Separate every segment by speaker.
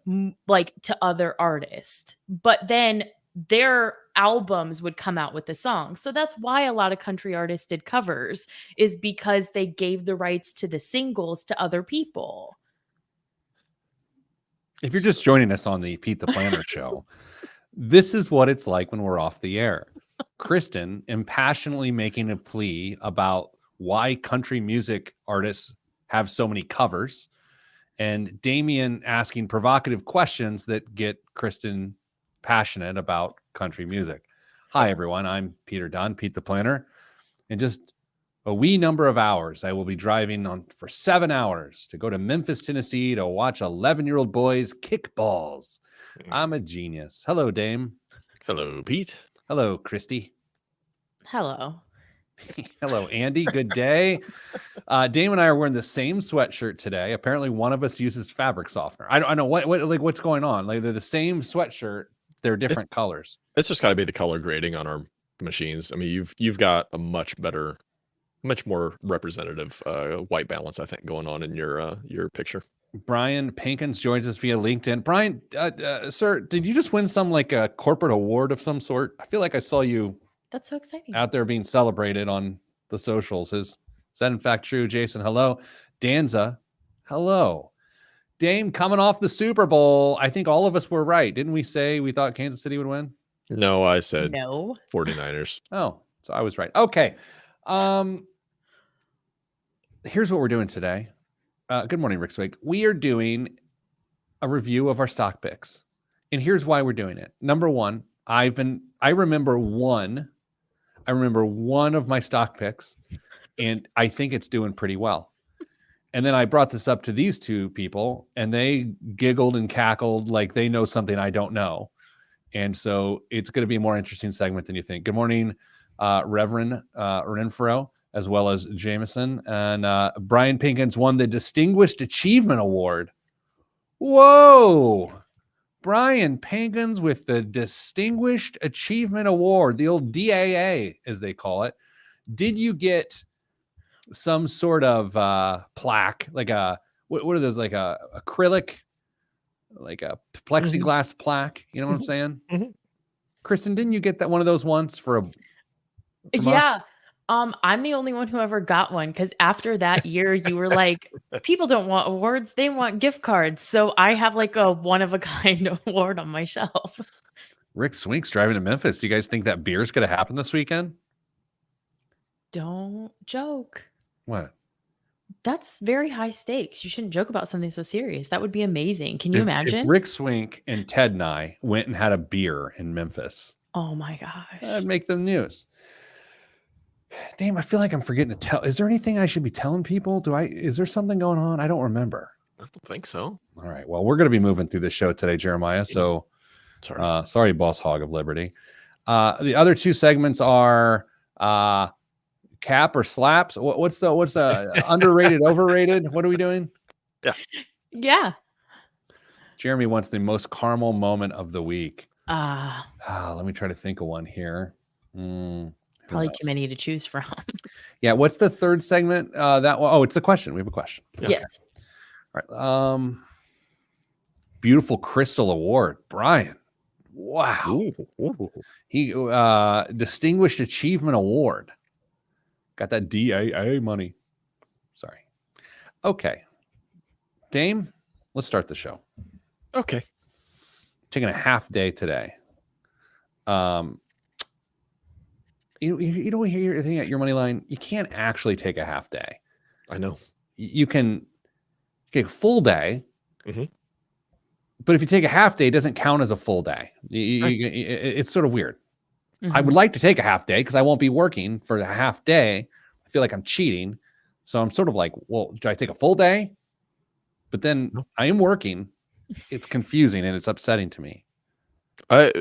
Speaker 1: songs like to other artists, but then their albums would come out with the song. So that's why a lot of country artists did covers, is because they gave the rights to the singles to other people.
Speaker 2: If you're just joining us on the Pete the Planner show, this is what it's like when we're off the air. Kristen impassionately making a plea about why country music artists have so many covers, and Damien asking provocative questions that get Kristen passionate about country music. Hi, everyone. I'm Peter Dunn, Pete the Planner. In just a wee number of hours, I will be driving on for 7 hours to go to Memphis, Tennessee to watch 11-year-old boys kick balls. I'm a genius. Hello, Dame.
Speaker 3: Hello, Pete.
Speaker 2: Hello, Christy.
Speaker 1: Hello.
Speaker 2: Hello, Andy. Good day. Dame and I are wearing the same sweatshirt today. Apparently, one of us uses fabric softener. I know what's going on. Like, they're the same sweatshirt. They're different colors.
Speaker 3: It's just got to be the color grading on our machines. I mean, you've got a much more representative white balance, I think, going on in your picture.
Speaker 2: Brian Pankins joins us via LinkedIn. Brian, sir, did you just win some like a corporate award of some sort? I feel like I saw you.
Speaker 1: That's so exciting.
Speaker 2: Out there being celebrated on the socials. Is that in fact true? Jason, hello. Danza, hello. Dame coming off the Super Bowl. I think all of us were right. Didn't we say we thought Kansas City would win?
Speaker 3: No, I said
Speaker 1: no.
Speaker 3: 49ers.
Speaker 2: Oh, so I was right. Okay. Here's what we're doing today. Good morning, Rick Swig. We are doing a review of our stock picks. And here's why we're doing it. Number one, I remember one of my stock picks, and I think it's doing pretty well. And then I brought this up to these two people, and they giggled and cackled like they know something I don't know. And so it's going to be a more interesting segment than you think. Good morning, Reverend Renfro, as well as Jameson. And Brian Pinkins won the Distinguished Achievement Award. Whoa! Brian Pankins with the Distinguished Achievement Award, the old DAA, as they call it. Did you get some sort of plaque, like what are those, like a acrylic, like a plexiglass plaque? You know what I'm saying?
Speaker 3: Mm-hmm.
Speaker 2: Kristen, didn't you get that one of those once from
Speaker 1: Yeah.
Speaker 2: us?
Speaker 1: I'm the only one who ever got one, because after that year, you were like, people don't want awards, they want gift cards. So I have like a one-of-a-kind award on my shelf.
Speaker 2: Rick Swink's driving to Memphis. Do you guys think that beer's going to happen this weekend?
Speaker 1: Don't joke.
Speaker 2: What?
Speaker 1: That's very high stakes. You shouldn't joke about something so serious. That would be amazing. Can you imagine?
Speaker 2: If Rick Swink and Ted and I went and had a beer in Memphis.
Speaker 1: Oh my gosh.
Speaker 2: That'd make them news. Damn, I feel like I'm forgetting to tell. Is there anything I should be telling people? Is there something going on? I don't remember.
Speaker 3: I don't think so.
Speaker 2: All right. Well, we're going to be moving through the show today, Jeremiah. So sorry, Boss Hog of Liberty. The other two segments are cap or slaps. What's the underrated, overrated? What are we doing?
Speaker 1: Yeah.
Speaker 2: Jeremy wants the most caramel moment of the week.
Speaker 1: Let
Speaker 2: me try to think of one here.
Speaker 1: Probably too many to choose from.
Speaker 2: Yeah. What's the third segment? That one. Oh, it's a question. We have a question.
Speaker 1: Yes.
Speaker 2: All right. Beautiful Crystal Award, Brian. Wow.
Speaker 3: Ooh.
Speaker 2: He Distinguished Achievement Award. Got that DAA money. Sorry. Okay. Dame, let's start the show.
Speaker 3: Okay.
Speaker 2: Taking a half day today. You know, here you're thinking at your money line, you can't actually take a half day.
Speaker 3: I know.
Speaker 2: You can take a full day,
Speaker 3: mm-hmm.
Speaker 2: but if you take a half day, it doesn't count as a full day. It's sort of weird. Mm-hmm. I would like to take a half day because I won't be working for a half day. I feel like I'm cheating. So I'm sort of like, well, do I take a full day? But then I am working. It's confusing and it's upsetting to me.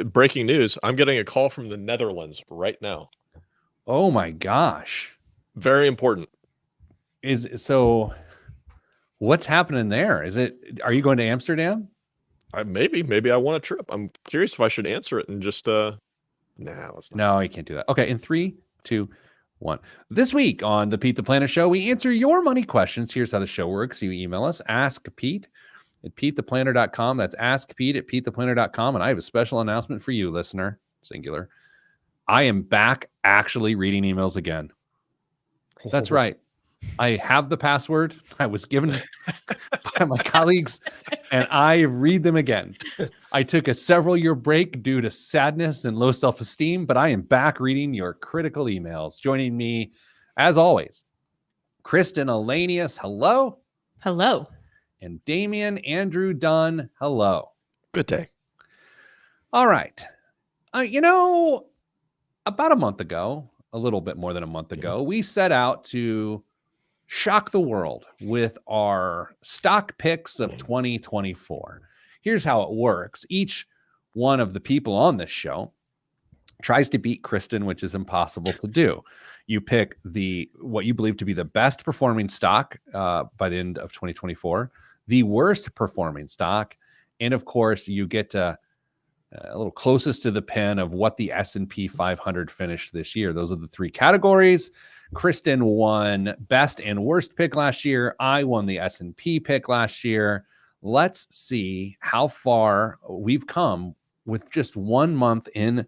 Speaker 3: Breaking news. I'm getting a call from the Netherlands right now.
Speaker 2: Oh my gosh.
Speaker 3: Very important.
Speaker 2: So what's happening there? Are you going to Amsterdam?
Speaker 3: Maybe I want a trip. I'm curious if I should answer it and just let's not.
Speaker 2: No, you can't do that. Okay, in 3, 2, 1. This week on the Pete the Planner Show, we answer your money questions. Here's how the show works. You email us, Ask Pete at PeteThePlanner.com. That's Ask Pete at PeteThePlanner.com. And I have a special announcement for you, listener, singular. I am back actually reading emails again. That's right. I have the password I was given by my colleagues, and I read them again. I took a several-year break due to sadness and low self-esteem, but I am back reading your critical emails. Joining me, as always, Kristen Elanius, hello.
Speaker 1: Hello.
Speaker 2: And Damian Andrew Dunn, hello.
Speaker 3: Good day.
Speaker 2: All right. About a month ago, a little bit more than a month ago, we set out to shock the world with our stock picks of 2024. Here's how it works. Each one of the people on this show tries to beat Kristen, which is impossible to do. You pick what you believe to be the best performing stock by the end of 2024, the worst performing stock, and of course, you get to a little closest to the pin of what the S&P 500 finished this year. Those are the three categories. Kristen won best and worst pick last year. I won the S&P pick last year. Let's see how far we've come with just 1 month into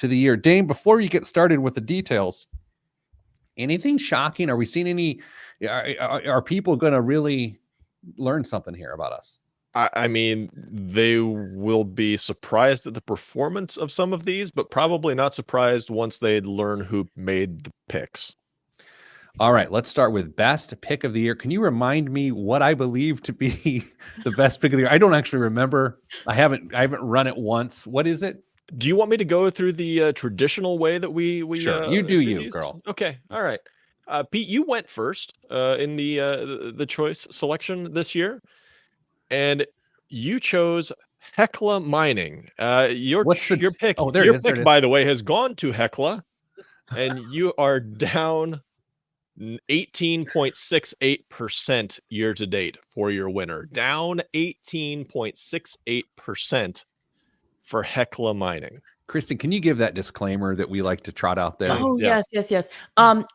Speaker 2: the year. Dame, before you get started with the details, anything shocking? Are we seeing any? Are people going to really learn something here about us?
Speaker 3: I mean, they will be surprised at the performance of some of these, but probably not surprised once they learn who made the picks.
Speaker 2: All right, let's start with best pick of the year. Can you remind me what I believe to be the best pick of the year? I don't actually remember. I haven't run it once. What is it?
Speaker 3: Do you want me to go through the traditional way that we
Speaker 2: Sure, you do you, girl.
Speaker 3: Okay, all right. Pete, you went first in the choice selection this year, and you chose Hecla Mining. Your pick,
Speaker 2: Oh, there
Speaker 3: your
Speaker 2: it is.
Speaker 3: pick, by the way, has gone to Hecla, and you are down 18.68% year to date for your winner. Down 18.68% for Hecla Mining.
Speaker 2: Kristen, can you give that disclaimer that we like to trot out there?
Speaker 1: Oh,
Speaker 3: Yeah.
Speaker 1: yes.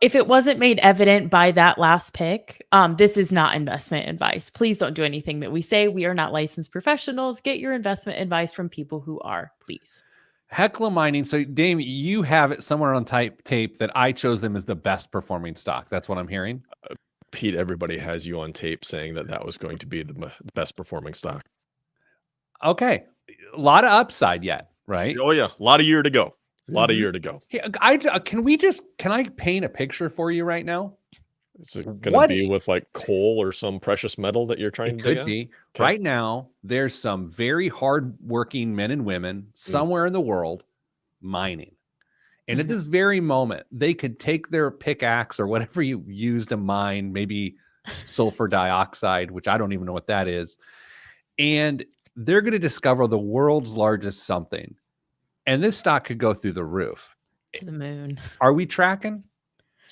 Speaker 1: If it wasn't made evident by that last pick, this is not investment advice. Please don't do anything that we say. We are not licensed professionals. Get your investment advice from people who are, please.
Speaker 2: Hecla Mining. So, Dame, you have it somewhere on tape that I chose them as the best performing stock. That's what I'm hearing.
Speaker 3: Pete, everybody has you on tape saying that was going to be the best performing stock.
Speaker 2: Okay. A lot of upside yet, right?
Speaker 3: Oh, yeah. A lot of year to go.
Speaker 2: Hey, can I paint a picture for you right now?
Speaker 3: Is it going to be with like coal or some precious metal that you're trying to dig
Speaker 2: It could
Speaker 3: at?
Speaker 2: be.
Speaker 3: Okay.
Speaker 2: Right now, there's some very hardworking men and women somewhere in the world mining. And at this very moment, they could take their pickaxe or whatever you use to mine, maybe sulfur dioxide, which I don't even know what that is. And they're going to discover the world's largest something. And this stock could go through the roof.
Speaker 1: To the moon.
Speaker 2: Are we tracking?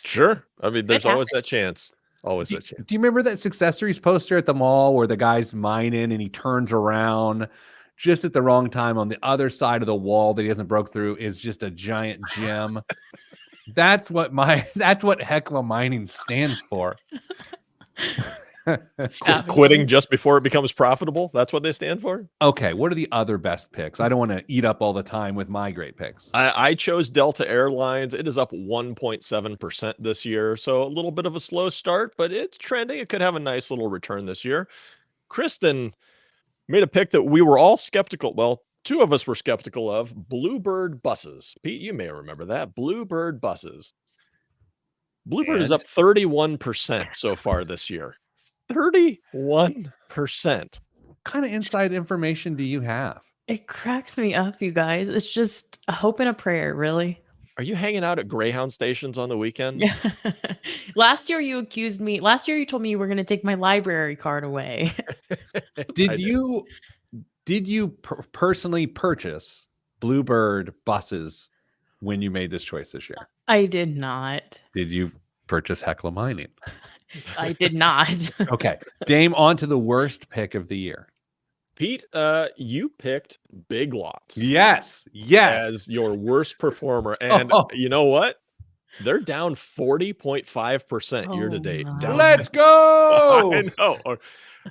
Speaker 3: Sure. I mean, there's always that chance. Always that chance.
Speaker 2: Do you remember that Successories poster at the mall where the guy's mining and he turns around just at the wrong time on the other side of the wall that he hasn't broke through is just a giant gem? That's what Hecla Mining stands for.
Speaker 3: Quitting just before it becomes profitable. That's what they stand for.
Speaker 2: Okay. What are the other best picks? I don't want to eat up all the time with my great picks.
Speaker 3: I chose Delta Airlines. It is up 1.7% this year. So a little bit of a slow start, but it's trending. It could have a nice little return this year. Kristen made a pick that we were all skeptical. Well, two of us were skeptical of. Bluebird buses. Pete, you may remember that. Bluebird buses. Bluebird is up 31% so far this year. 31%.
Speaker 2: What kind of inside information do you have?
Speaker 1: It cracks me up, you guys. It's just a hope and a prayer, really.
Speaker 3: Are you hanging out at Greyhound stations on the weekend?
Speaker 1: Yeah. Last year you told me you were going to take my library card away.
Speaker 2: Did you personally purchase Bluebird buses when you made this choice this year?
Speaker 1: I did not.
Speaker 2: Did you purchase Hecla Mining?
Speaker 1: I did not.
Speaker 2: Okay. Dame, on to the worst pick of the year.
Speaker 3: Pete, you picked Big Lots.
Speaker 2: Yes.
Speaker 3: As your worst performer. And you know what? They're down 40.5% year to date.
Speaker 2: Let's go.
Speaker 3: I know.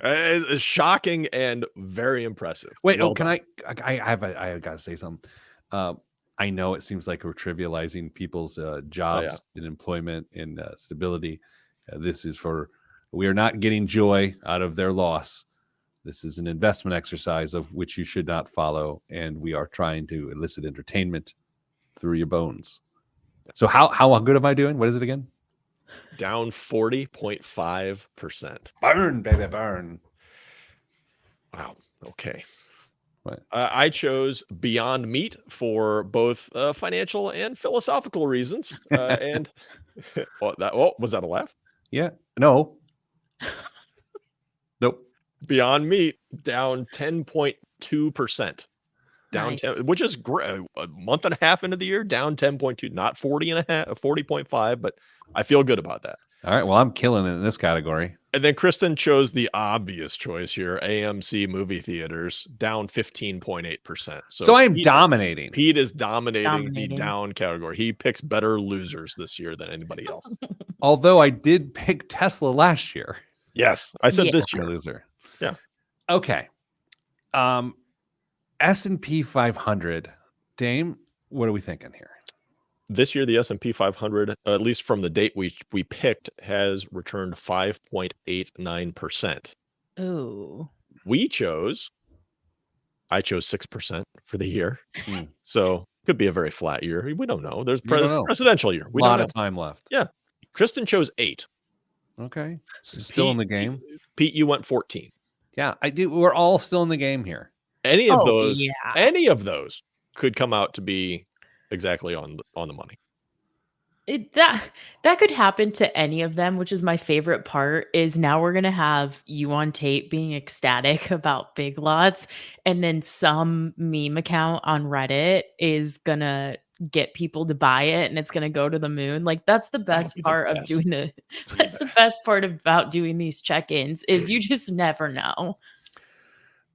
Speaker 3: It's shocking and very impressive.
Speaker 2: Wait,
Speaker 3: Well
Speaker 2: can
Speaker 3: done.
Speaker 2: I gotta say something. I know it seems like we're trivializing people's
Speaker 3: Oh, yeah.
Speaker 2: jobs and employment and stability. We are not getting joy out of their loss. This is an investment exercise of which you should not follow, and we are trying to elicit entertainment through your bones. So how good am I doing? What is it again?
Speaker 3: Down 40.5%.
Speaker 2: Burn, baby, burn.
Speaker 3: Wow. Okay.
Speaker 2: What?
Speaker 3: I chose Beyond Meat for both financial and philosophical reasons. And was that a laugh?
Speaker 2: Yeah. No. Nope.
Speaker 3: Beyond Meat down 10.2%. Down
Speaker 1: Nice.
Speaker 3: 10, which is great. A month and a half into the year, down 10.2, not 40.5, but I feel good about that.
Speaker 2: All right. Well, I'm killing it in this category.
Speaker 3: And then Kristen chose the obvious choice here, AMC movie theaters, down 15.8%.
Speaker 2: So I am dominating.
Speaker 3: Pete is dominating the down category. He picks better losers this year than anybody else.
Speaker 2: Although I did pick Tesla last year.
Speaker 3: Yes, I said this year.
Speaker 2: Loser.
Speaker 3: Yeah.
Speaker 2: Okay. S&P 500. Dame, what are we thinking here?
Speaker 3: This year, the S&P 500, at least from the date we picked, has returned 5.89%.
Speaker 1: Oh.
Speaker 3: I chose 6% for the year. So could be a very flat year. We don't know. There's presidential year.
Speaker 2: We don't have time left.
Speaker 3: Yeah. Kristen chose 8.
Speaker 2: Okay. Still in the game.
Speaker 3: Pete, you went 14.
Speaker 2: Yeah, I do. We're all still in the game here.
Speaker 3: Any of those could come out to be exactly on the money.
Speaker 1: That could happen to any of them, which is my favorite part. Is now we're gonna have you on tape being ecstatic about Big Lots, and then some meme account on Reddit is gonna get people to buy it, and it's gonna go to the moon. Like that's the best part of doing the. That's the best part about doing these check-ins is you just never know.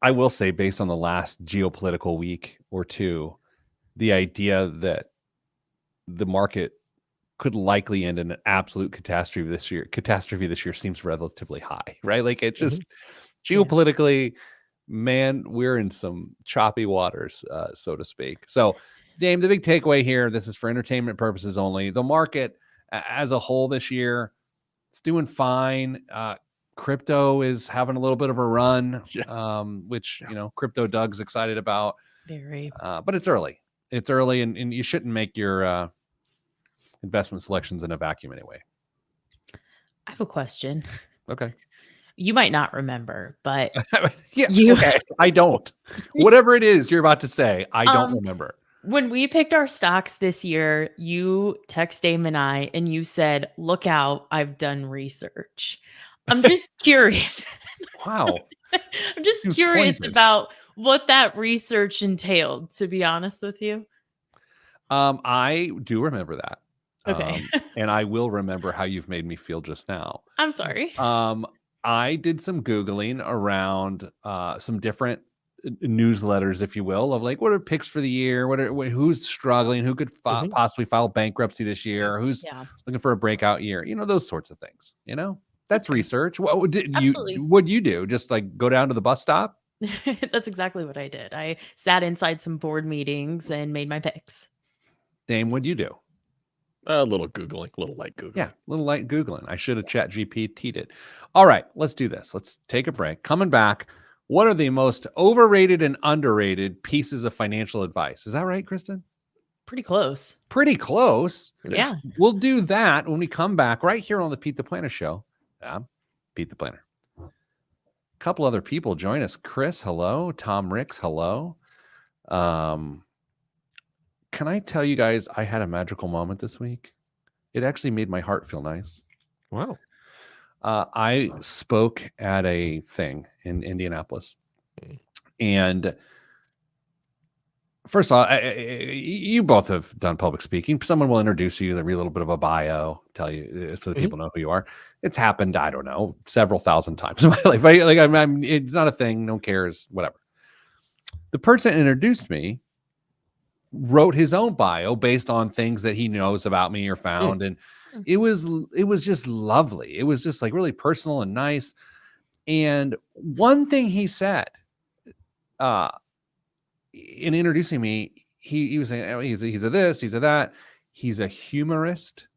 Speaker 2: I will say, based on the last geopolitical week or two, the idea that the market could likely end in an absolute catastrophe this year seems relatively high, right? Like it just geopolitically, man, we're in some choppy waters, so to speak. So, Dame, the big takeaway here, this is for entertainment purposes only. The market as a whole this year, it's doing fine. Crypto is having a little bit of a run, which, Crypto Doug's excited about.
Speaker 1: Very.
Speaker 2: But it's early. It's early, and you shouldn't make your investment selections in a vacuum anyway.
Speaker 1: I have a question.
Speaker 2: Okay.
Speaker 1: You might not remember, but
Speaker 2: okay. I don't. Whatever it is you're about to say, I don't remember.
Speaker 1: When we picked our stocks this year, you text Dame and I, and you said, "Look out, I've done research." I'm just curious.
Speaker 2: Wow.
Speaker 1: I'm just curious about what that research entailed, to be honest with you.
Speaker 2: I do remember that.
Speaker 1: Okay.
Speaker 2: And I will remember how you've made me feel just now.
Speaker 1: I'm sorry.
Speaker 2: I did some Googling around some different newsletters, if you will, of like, what are picks for the year? Who's struggling? Who could possibly file bankruptcy this year? Who's looking for a breakout year? Those sorts of things, That's research. What did you do? Just like go down to the bus stop?
Speaker 1: That's exactly what I did. I sat inside some board meetings and made my picks.
Speaker 2: Dame, what'd you do?
Speaker 3: A little Googling, a little light Googling.
Speaker 2: Yeah, a little light Googling. I should have ChatGPT'd it. All right, let's do this. Let's take a break. Coming back, what are the most overrated and underrated pieces of financial advice? Is that right, Kristen?
Speaker 1: Pretty close.
Speaker 2: Pretty close.
Speaker 1: Yeah.
Speaker 2: We'll do that when we come back right here on the Pete the Planner Show. Yeah, Pete the Planner. A couple other people join us. Chris, hello. Tom Ricks, hello. Can I tell you guys, I had a magical moment this week. It actually made my heart feel nice.
Speaker 3: Wow.
Speaker 2: I spoke at a thing in Indianapolis. And first of all, you both have done public speaking. Someone will introduce you, they read a little bit of a bio, tell you so that people know who you are. It's happened, I don't know, several thousand times in my life. It's not a thing. No one cares, whatever. The person that introduced me wrote his own bio based on things that he knows about me or found. And it was just lovely. It was just like really personal and nice. And one thing he said in introducing me, he was saying, oh, he's a this, he's a that. He's a humorist.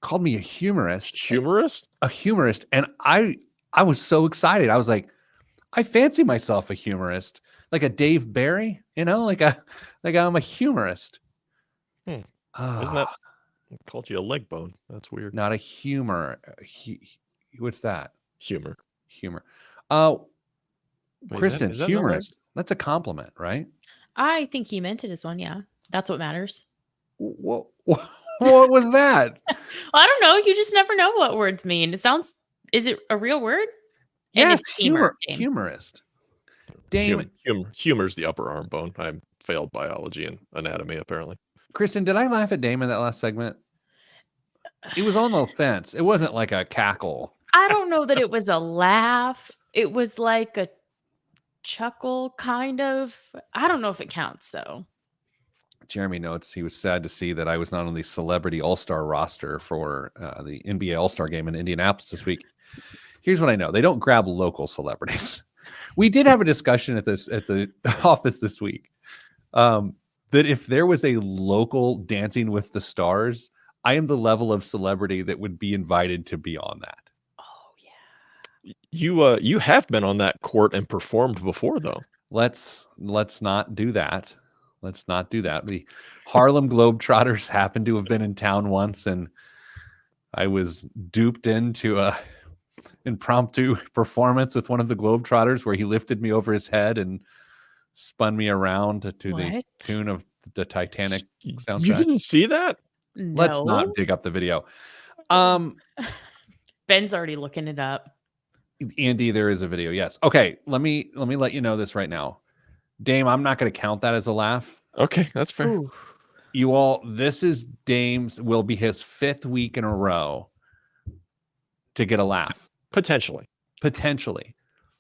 Speaker 2: Called me a humorist.
Speaker 3: Humorist?
Speaker 2: A humorist. And I was so excited. I was like, I fancy myself a humorist. Like a Dave Barry, like I'm a humorist.
Speaker 3: Isn't that I called you a leg bone? That's weird.
Speaker 2: Not a humor. What's that?
Speaker 3: Humor.
Speaker 2: Kristen,
Speaker 3: is that
Speaker 2: humorist. That's a compliment, right?
Speaker 1: I think he meant it as one. Yeah, that's what matters.
Speaker 2: What was that?
Speaker 1: I don't know. You just never know what words mean. Is it a real word? And
Speaker 2: Yes,
Speaker 1: it's humor, Dame.
Speaker 2: humorist. Dame.
Speaker 3: Humor's the upper arm bone. I failed biology and anatomy, apparently.
Speaker 2: Kristen, did I laugh at Dame in that last segment? It was on the fence. It wasn't like a cackle.
Speaker 1: I don't know that it was a laugh. It was like a chuckle, kind of. I don't know if it counts, though.
Speaker 2: Jeremy notes he was sad to see that I was not on the celebrity all-star roster for the NBA AllStar Game in Indianapolis this week. Here's what I know. They don't grab local celebrities. We did have a discussion at the office this week that if there was a local Dancing with the Stars, I am the level of celebrity that would be invited to be on that.
Speaker 1: Oh,
Speaker 3: yeah. You have been on that court and performed before, though.
Speaker 2: Let's not do that. Let's not do that. The Harlem Globetrotters happened to have been in town once, and I was duped into a impromptu performance with one of the Globetrotters where he lifted me over his head and spun me around to the tune of the Titanic soundtrack.
Speaker 3: You didn't see that?
Speaker 1: No.
Speaker 2: Let's not dig up the video.
Speaker 1: Ben's already looking it up.
Speaker 2: Andy, there is a video. Yes. Okay. Let me let you know this right now. Dame, I'm not going to count that as a laugh.
Speaker 3: Okay, that's fair.
Speaker 1: Ooh.
Speaker 2: You all, this is Dame's, will be his 5th week in a row to get a laugh.
Speaker 3: Potentially.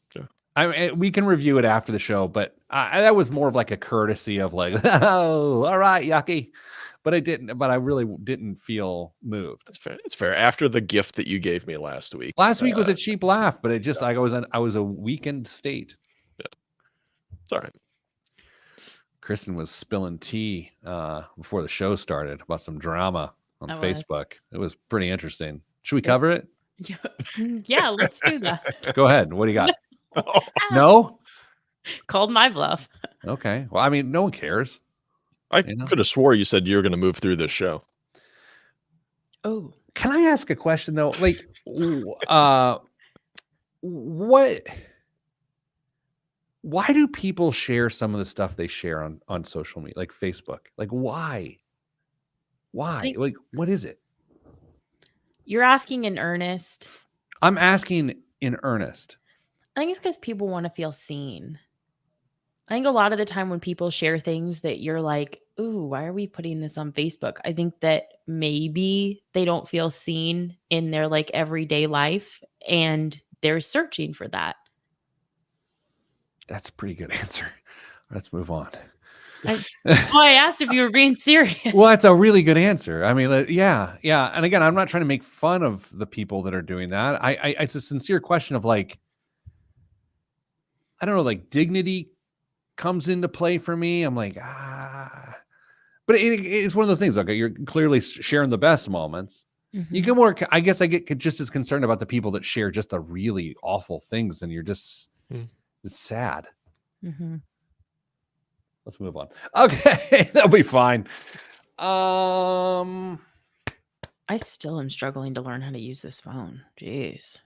Speaker 2: Sure. I mean, we can review it after the show, but that was more of like a courtesy of like, oh, all right, yucky. But I really didn't feel moved.
Speaker 3: That's fair. It's fair. After the gift that you gave me last week.
Speaker 2: Last week was a cheap laugh, but it just, I was a weakened state.
Speaker 3: Yeah. It's all right.
Speaker 2: Kristen was spilling tea before the show started about some drama on Facebook. It was pretty interesting. Should we cover it?
Speaker 1: Yeah, let's do that.
Speaker 2: Go ahead. What do you got? No?
Speaker 1: Called my bluff.
Speaker 2: Okay. Well, I mean, no one cares.
Speaker 3: I could have swore you said you were going to move through this show.
Speaker 1: Oh.
Speaker 2: Can I ask a question, though? Like, why do people share some of the stuff they share on social media, like Facebook? Like, why? Like, what is it?
Speaker 1: You're asking in earnest.
Speaker 2: I'm asking in earnest.
Speaker 1: I think it's because people want to feel seen. I think a lot of the time when people share things that you're like, ooh, why are we putting this on Facebook? I think that maybe they don't feel seen in their like everyday life and they're searching for that.
Speaker 2: That's a pretty good answer. Let's move on.
Speaker 1: That's why I asked if you were being serious.
Speaker 2: Well, that's a really good answer. I mean, yeah. And again, I'm not trying to make fun of the people that are doing that. It's a sincere question of like, I don't know, like dignity comes into play for me. I'm like, but it's one of those things. Okay, you're clearly sharing the best moments. Mm-hmm. You get more. I guess I get just as concerned about the people that share just the really awful things, and you're just it's sad.
Speaker 1: Mm-hmm.
Speaker 2: Let's move on. Okay, that'll be fine. I
Speaker 1: still am struggling to learn how to use this phone. Jeez.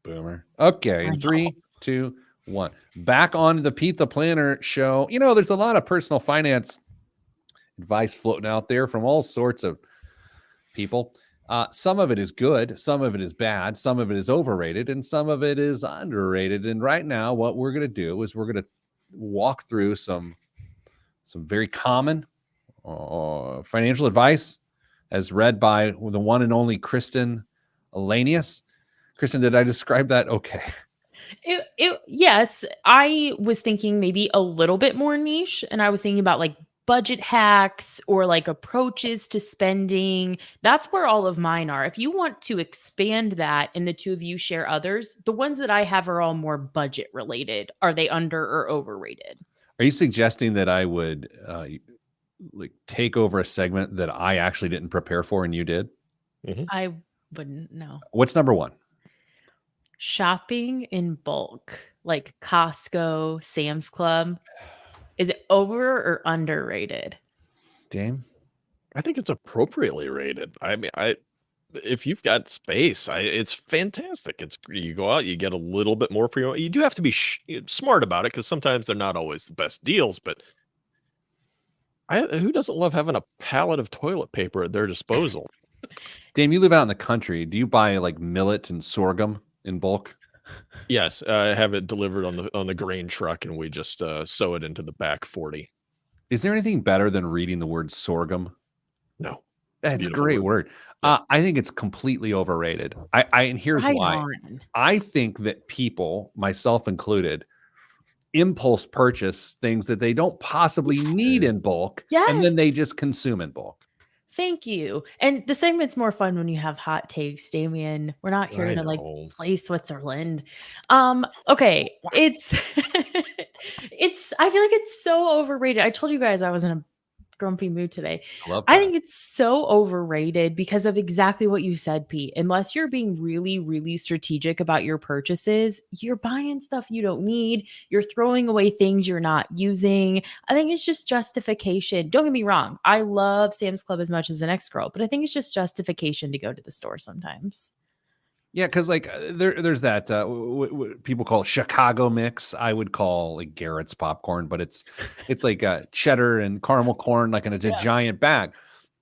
Speaker 2: Boomer. Okay, in 3, 2, 1. Back on the Pete the Planner show. You know, there's a lot of personal finance advice floating out there from all sorts of people. Some of it is good, some of it is bad, some of it is overrated, and some of it is underrated. And right now, what we're going to do is we're going to walk through some very common financial advice as read by the one and only Kristen Elanius. Kristen, did I describe that okay?
Speaker 1: Yes, I was thinking maybe a little bit more niche, and I was thinking about like budget hacks or like approaches to spending. That's where all of mine are. If you want to expand that and the two of you share others, the ones that I have are all more budget related. Are they under or overrated?
Speaker 2: Are you suggesting that I would like take over a segment that I actually didn't prepare for and you did?
Speaker 1: I wouldn't know.
Speaker 2: What's number one?
Speaker 1: Shopping in bulk, like Costco, Sam's Club. Is it over or underrated?
Speaker 2: Dame?
Speaker 3: I think it's appropriately rated. I mean, if you've got space, it's fantastic. You go out, you get a little bit more for your. You do have to be smart about it because sometimes they're not always the best deals. But who doesn't love having a pallet of toilet paper at their disposal?
Speaker 2: Dame, you live out in the country. Do you buy like millet and sorghum in bulk?
Speaker 3: Yes, I have it delivered on the grain truck, and we just sew it into the back 40.
Speaker 2: Is there anything better than reading the word sorghum?
Speaker 3: No,
Speaker 2: That's a
Speaker 3: beautiful
Speaker 2: great word.
Speaker 3: Yeah.
Speaker 2: I think it's completely overrated. And here's
Speaker 1: Right
Speaker 2: why.
Speaker 1: on.
Speaker 2: I think that people, myself included, impulse purchase things that they don't possibly need in bulk, and then they
Speaker 1: Yes.
Speaker 2: just consume in bulk.
Speaker 1: Thank you. And the segment's more fun when you have hot takes, Damien. We're not here
Speaker 3: I
Speaker 1: to like
Speaker 3: know.
Speaker 1: play Switzerland. Okay. It's I feel like it's so overrated. I told you guys I was in a grumpy mood today.
Speaker 2: I love
Speaker 1: I
Speaker 2: that.
Speaker 1: think it's so overrated because of exactly what you said, Pete. Unless you're being really, really strategic about your purchases, you're buying stuff you don't need. You're throwing away things you're not using. I think it's just justification. Don't get me wrong. I love Sam's Club as much as the next girl, but I think it's just justification to go to the store sometimes.
Speaker 2: Yeah, because like there's that what people call Chicago mix. I would call like Garrett's popcorn, but it's like cheddar and caramel corn, like in a giant bag.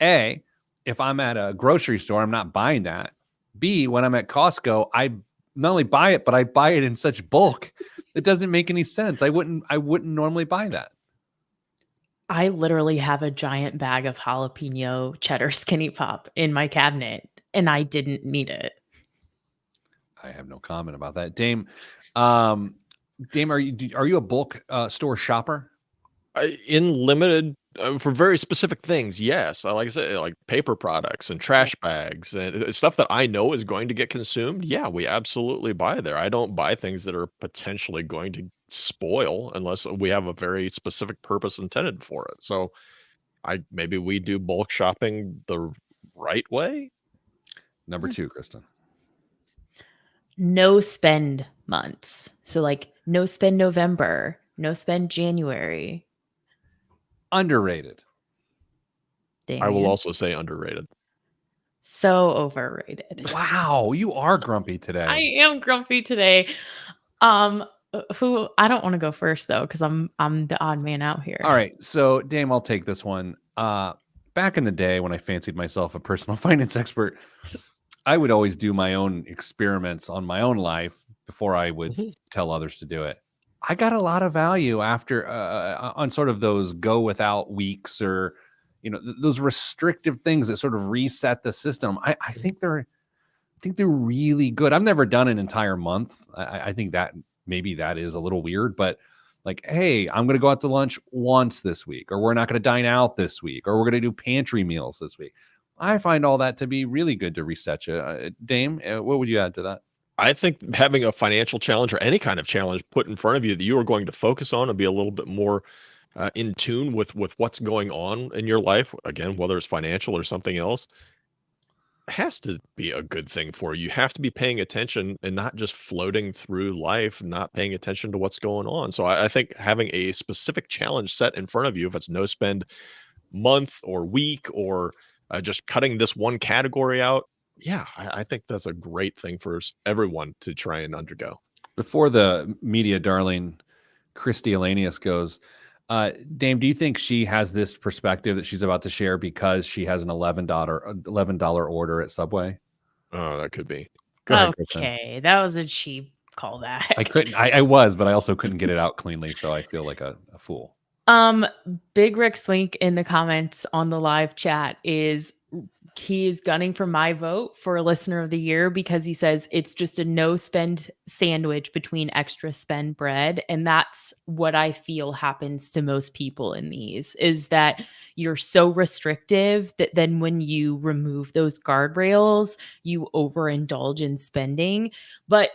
Speaker 2: A, if I'm at a grocery store, I'm not buying that. B, when I'm at Costco, I not only buy it, but I buy it in such bulk. It doesn't make any sense. I wouldn't normally buy that.
Speaker 1: I literally have a giant bag of jalapeno cheddar skinny pop in my cabinet, and I didn't need it.
Speaker 2: I have no comment about that. Dame, are you a bulk store shopper?
Speaker 3: In limited for very specific things, yes. Like I said, like paper products and trash bags and stuff that I know is going to get consumed. Yeah, we absolutely buy there. I don't buy things that are potentially going to spoil unless we have a very specific purpose intended for it. So maybe we do bulk shopping the right way.
Speaker 2: Number 2, Kristen.
Speaker 1: No spend months. So like no spend November, no spend January.
Speaker 2: Underrated.
Speaker 3: I will
Speaker 1: Damien.
Speaker 3: also say underrated.
Speaker 1: So overrated.
Speaker 2: Wow, you are grumpy today.
Speaker 1: I am grumpy today. Who I don't want to go first though, because I'm the odd man out here.
Speaker 2: All right, so Dame, I'll take this one. Back in the day when I fancied myself a personal finance expert, I would always do my own experiments on my own life before I would tell others to do it. I got a lot of value after on sort of those go without weeks or, those restrictive things that sort of reset the system. I think they're really good. I've never done an entire month. I think that maybe that is a little weird, but like, hey, I'm going to go out to lunch once this week, or we're not going to dine out this week, or we're going to do pantry meals this week. I find all that to be really good to reset you. Dame, what would you add to that?
Speaker 3: I think having a financial challenge or any kind of challenge put in front of you that you are going to focus on and be a little bit more in tune with what's going on in your life, again, whether it's financial or something else, has to be a good thing for you. You have to be paying attention and not just floating through life, not paying attention to what's going on. So I think having a specific challenge set in front of you, if it's no spend month or week or just cutting this one category out. Yeah, I think that's a great thing for everyone to try and undergo.
Speaker 2: Before the media darling Christy Elanius goes, Dame, do you think she has this perspective that she's about to share because she has an $11 order at Subway?
Speaker 3: Oh, that could be.
Speaker 2: Go ahead, Kristen.
Speaker 1: Okay, that was a cheap callback.
Speaker 2: I was, but I also couldn't get it out cleanly, so I feel like a fool.
Speaker 1: Big Rick Swink in the comments on the live chat is he is gunning for my vote for listener of the year because he says it's just a no spend sandwich between extra spend bread. And that's what I feel happens to most people in these, is that you're so restrictive that then when you remove those guardrails, you overindulge in spending. But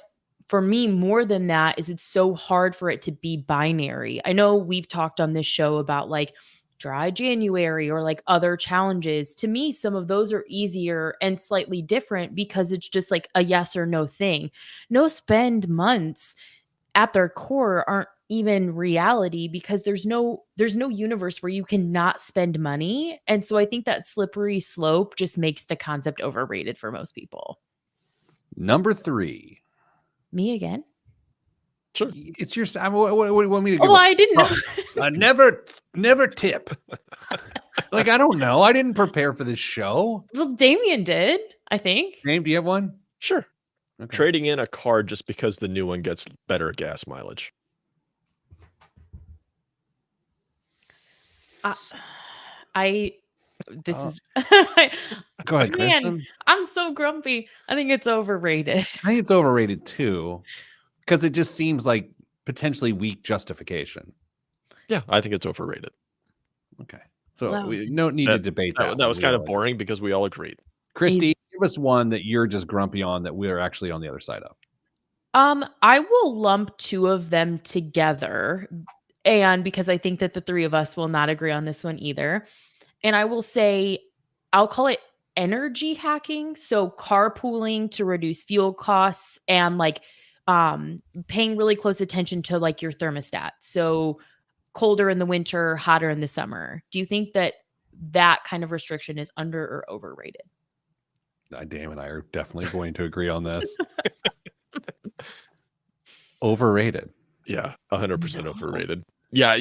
Speaker 1: for me, more than that is it's so hard for it to be binary. I know we've talked on this show about like dry January or like other challenges. To me, some of those are easier and slightly different because it's just like a yes or no thing. No spend months at their core aren't even reality because there's no universe where you cannot spend money. And so I think that slippery slope just makes the concept overrated for most people.
Speaker 2: Number 3.
Speaker 1: Me again?
Speaker 3: Sure.
Speaker 2: It's your. What do you want me to give?
Speaker 1: Oh, I didn't know.
Speaker 2: Never tip. Like, I don't know. I didn't prepare for this show.
Speaker 1: Well, Damien did, I think.
Speaker 2: Dave, do you have one?
Speaker 3: Sure.
Speaker 2: Okay.
Speaker 3: Trading in a car just because the new one gets better gas mileage.
Speaker 1: This is
Speaker 2: Go ahead,
Speaker 1: man,
Speaker 2: Kristen.
Speaker 1: I'm so grumpy. I think it's overrated.
Speaker 2: I think it's overrated too, because it just seems like potentially weak justification.
Speaker 3: Yeah, I think it's overrated.
Speaker 2: Okay, so
Speaker 1: Well,
Speaker 2: we no need to debate that.
Speaker 3: That was kind of
Speaker 2: really.
Speaker 3: boring because we all agreed.
Speaker 2: Christy, give us one that you're just grumpy on that we're actually on the other side of.
Speaker 1: I will lump two of them together, and because I think that the three of us will not agree on this one either. And I will say, I'll call it energy hacking. So carpooling to reduce fuel costs and like paying really close attention to like your thermostat. So colder in the winter, hotter in the summer. Do you think that that kind of restriction is under or overrated?
Speaker 2: Dame and I are definitely going to agree on this. Overrated.
Speaker 3: Yeah, 100% overrated. Yeah,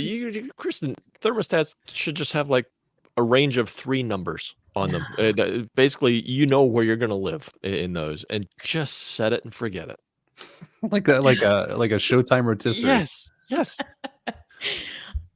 Speaker 3: Kristen, thermostats should just have like a range of 3 numbers on them. Basically, you know where you're going to live in those, and just set it and forget it.
Speaker 2: like a Showtime rotisserie.
Speaker 3: Yes.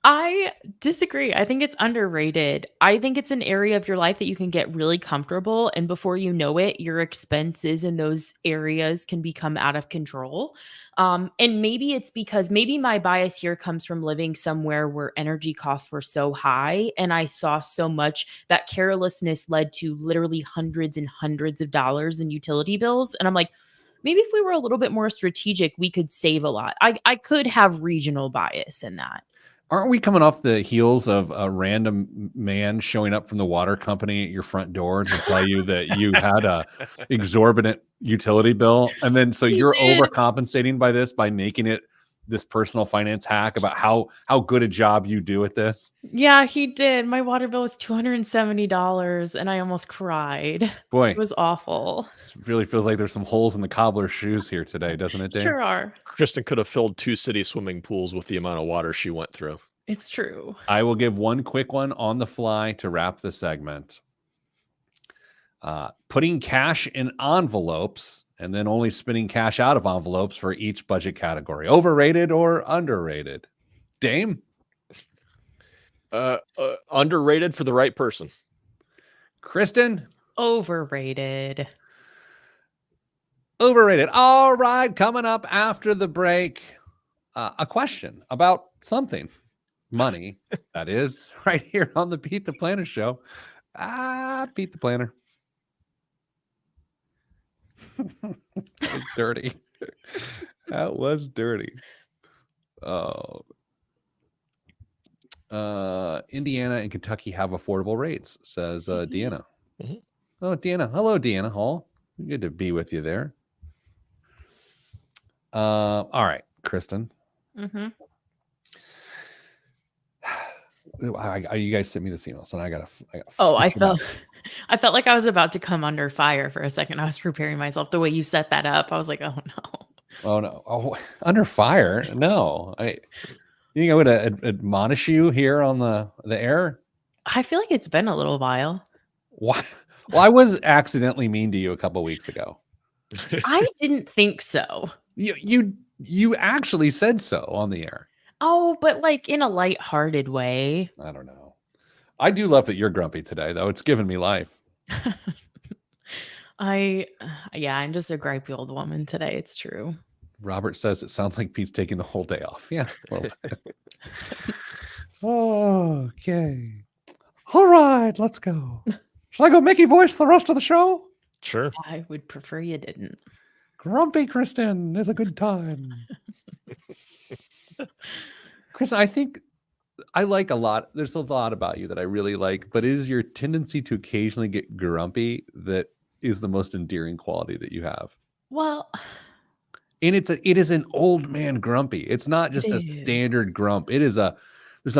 Speaker 1: I disagree. I think it's underrated. I think it's an area of your life that you can get really comfortable, and before you know it, your expenses in those areas can become out of control. And maybe it's because maybe my bias here comes from living somewhere where energy costs were so high, and I saw so much that carelessness led to literally hundreds and hundreds of dollars in utility bills. And I'm like, maybe if we were a little bit more strategic, we could save a lot. I could have regional bias in that.
Speaker 2: Aren't we coming off the heels of a random man showing up from the water company at your front door to tell you that you had a exorbitant utility bill? And then so you're overcompensating by this, by making it this personal finance hack about how good a job you do at this?
Speaker 1: Yeah, he did. My water bill was $270 and I almost cried.
Speaker 2: Boy,
Speaker 1: It was awful.
Speaker 2: it really feels like there's some holes in the cobbler's shoes here today, doesn't it, Dave?
Speaker 1: Sure are.
Speaker 3: Kristen could have filled 2 city swimming pools with the amount of water she went through.
Speaker 1: It's true.
Speaker 2: I will give one quick one on the fly to wrap the segment. Putting cash in envelopes and then only spending cash out of envelopes for each budget category. Overrated or underrated? Dame?
Speaker 3: Underrated for the right person.
Speaker 2: Kristen?
Speaker 1: Overrated.
Speaker 2: Overrated. All right, coming up after the break, a question about something. Money, that is, right here on the Pete the Planner show. Pete the Planner. That was dirty. That was dirty. Oh. Indiana and Kentucky have affordable rates, says Deanna.
Speaker 3: Mm-hmm.
Speaker 2: Oh, Deanna. Hello, Deanna Hall. Good to be with you there. All right, Kristen.
Speaker 1: Mm-hmm.
Speaker 2: You guys sent me this email, so now I gotta.
Speaker 1: I felt like I was about to come under fire for a second. I was preparing myself. The way you set that up, I was like, oh no.
Speaker 2: Oh no! Oh, under fire? No. You think I would admonish you here on the air?
Speaker 1: I feel like it's been a little while.
Speaker 2: Why? Well, I was accidentally mean to you a couple weeks ago.
Speaker 1: I didn't think so.
Speaker 2: You actually said so on the air.
Speaker 1: Oh, but like in a lighthearted way.
Speaker 2: I don't know. I do love that you're grumpy today, though. It's given me life.
Speaker 1: I'm just a gripey old woman today. It's true.
Speaker 2: Robert says it sounds like Pete's taking the whole day off. Yeah, a little bit. Okay. All right, let's go. Shall I go Mickey voice the rest of the show?
Speaker 3: Sure.
Speaker 1: I would prefer you didn't.
Speaker 2: Grumpy Kristen is a good time. Kristen, I think I like a lot. There's a lot about you that I really like, but it is your tendency to occasionally get grumpy that is the most endearing quality that you have.
Speaker 1: Well,
Speaker 2: And it is an old man grumpy. It's not just a
Speaker 1: is.
Speaker 2: standard grump. There's a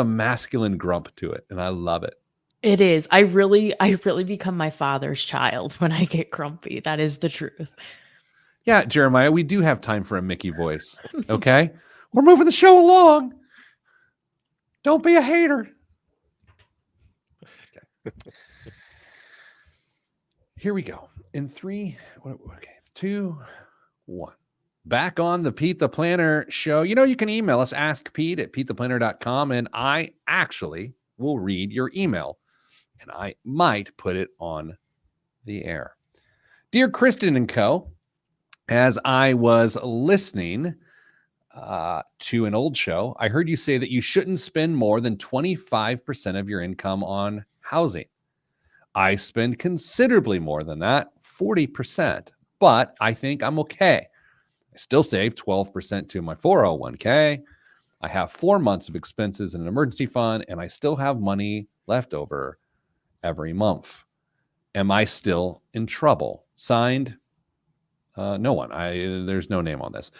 Speaker 2: masculine grump to it, and I love it.
Speaker 1: It is. I really become my father's child when I get grumpy. That is the truth.
Speaker 2: Yeah, Jeremiah, we do have time for a Mickey voice. Okay? We're moving the show along. Don't be a hater. Okay. Here we go. In 3, okay, 2, 1. Back on the Pete the Planner show. You can email us, askpete@petetheplanner.com, and I actually will read your email, and I might put it on the air. Dear Kristen and co, as I was listening to an old show, I heard you say that you shouldn't spend more than 25% of your income on housing. I spend considerably more than that, 40%, but I think I'm okay. I still save 12% to my 401k. I have 4 months of expenses in an emergency fund, and I still have money left over every month. Am I still in trouble? Signed, no one. There's no name on this.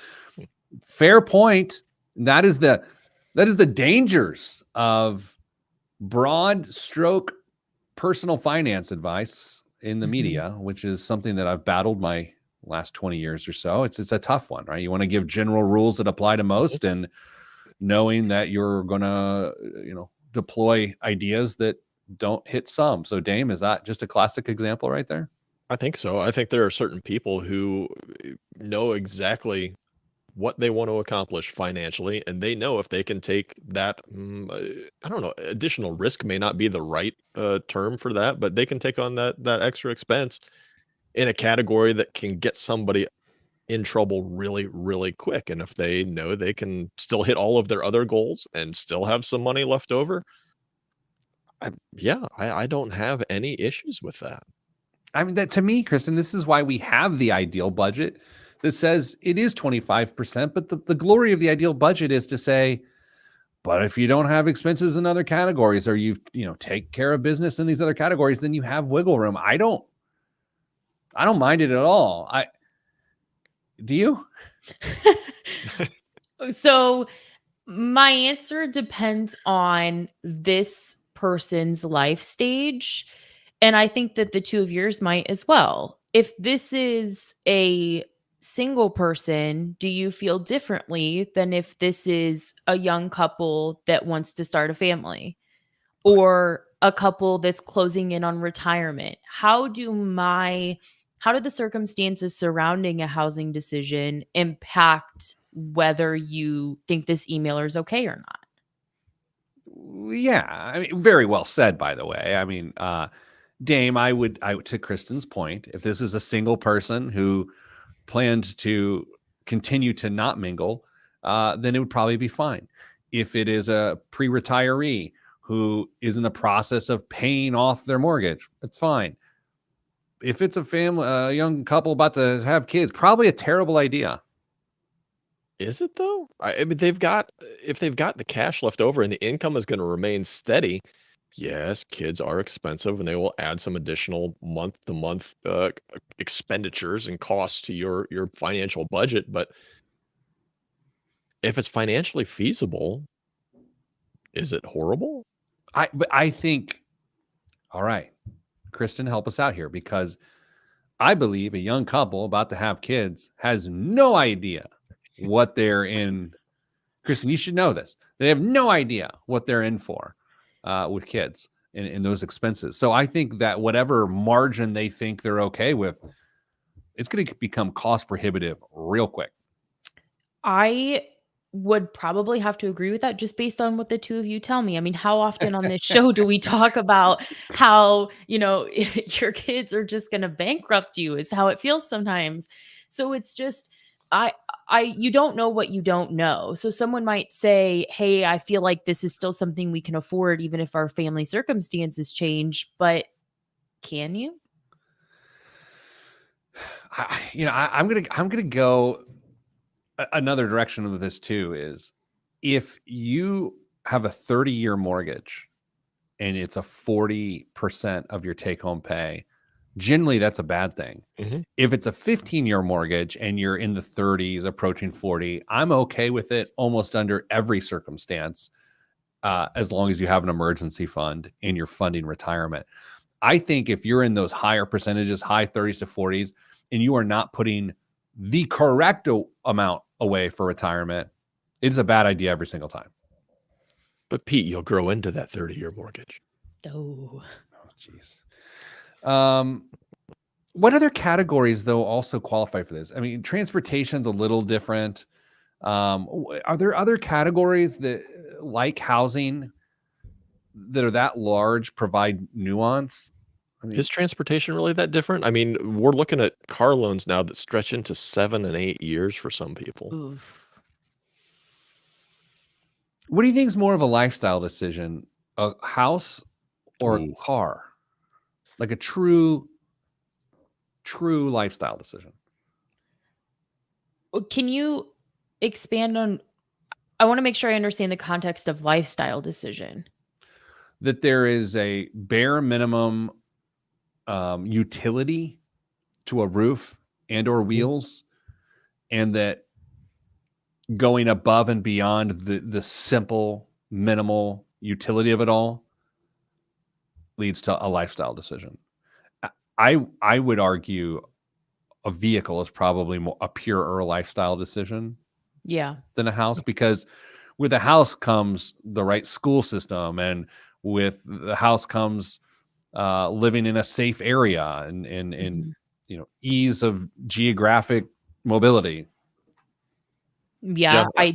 Speaker 2: Fair point. That is the dangers of broad stroke personal finance advice in the media, which is something that I've battled my last 20 years or so. It's a tough one, right? You want to give general rules that apply to most, and knowing that you're going to, deploy ideas that don't hit some. So Dame, is that just a classic example right there?
Speaker 3: I think so. I think there are certain people who know exactly what they want to accomplish financially, and they know if they can take that, I don't know, additional risk may not be the right term for that, but they can take on that extra expense in a category that can get somebody in trouble really, really quick. And if they know they can still hit all of their other goals and still have some money left over, I don't have any issues with that.
Speaker 2: I mean, that to me, Kristen, this is why we have the ideal budget that says it is 25%. But the glory of the ideal budget is to say, but if you don't have expenses in other categories, or you take care of business in these other categories, then you have wiggle room. I don't mind it at all. Do you?
Speaker 1: So my answer depends on this person's life stage. And I think that the two of yours might as well. If this is a single person, do you feel differently than if this is a young couple that wants to start a family, or a couple that's closing in on retirement? How do the circumstances surrounding a housing decision impact whether you think this emailer is okay or not?
Speaker 2: Yeah, I mean, very well said, by the way. I mean, Dame, I would, to Kristen's point, if this is a single person who planned to continue to not mingle, then it would probably be fine. If it is a pre-retiree who is in the process of paying off their mortgage, it's fine. If it's a young couple about to have kids, probably a terrible idea.
Speaker 3: Is it though? I mean, if they've got the cash left over and the income is going to remain steady, yes, kids are expensive and they will add some additional month to month expenditures and costs to your financial budget. But if it's financially feasible, is it horrible?
Speaker 2: But I think, all right, Kristen, help us out here, because I believe a young couple about to have kids has no idea what they're in. Kristen, you should know this. They have no idea what they're in for with kids and those expenses. So I think that whatever margin they think they're okay with, it's going to become cost prohibitive real quick.
Speaker 1: I would probably have to agree with that just based on what the two of you tell me. I mean, how often on this show do we talk about how, your kids are just going to bankrupt you is how it feels sometimes. So it's just you don't know what you don't know. So someone might say, "Hey, I feel like this is still something we can afford even if our family circumstances change," but can you?
Speaker 2: I'm gonna go another direction with this too. Is if you have a 30-year mortgage and it's a 40% of your take-home pay, generally that's a bad thing.
Speaker 3: Mhm.
Speaker 2: If it's a 15-year mortgage and you're in the 30s, approaching 40, I'm okay with it almost under every circumstance, as long as you have an emergency fund and you're funding retirement. I think if you're in those higher percentages, high 30s to 40s, and you are not putting the correct amount away for retirement, it is a bad idea every single time.
Speaker 3: But Pete, you'll grow into that 30-year mortgage.
Speaker 1: Oh.
Speaker 2: Oh, jeez. What other categories, though, also qualify for this? I mean, transportation's a little different. Are there other categories that, like housing, that are that large, provide nuance? I mean,
Speaker 3: Is transportation really that different? I mean, we're looking at car loans now that stretch into 7 and 8 years for some people.
Speaker 1: Oof.
Speaker 2: what do you think is more of a lifestyle decision, a house or a
Speaker 3: Ooh.
Speaker 2: car? Like a true lifestyle decision.
Speaker 1: Can you expand on I want to make sure I understand the context of lifestyle decision.
Speaker 2: That there is a bare minimum utility to a roof and or
Speaker 3: Mhm.
Speaker 2: wheels, and that going above and beyond the simple minimal utility of it all leads to a lifestyle decision. I would argue a vehicle is probably more a purer lifestyle decision
Speaker 1: Yeah.
Speaker 2: than a house, because with a house comes the right school system, and with the house comes living in a safe area and
Speaker 1: Mhm.
Speaker 2: ease of geographic mobility.
Speaker 1: Yeah,
Speaker 3: Yeah.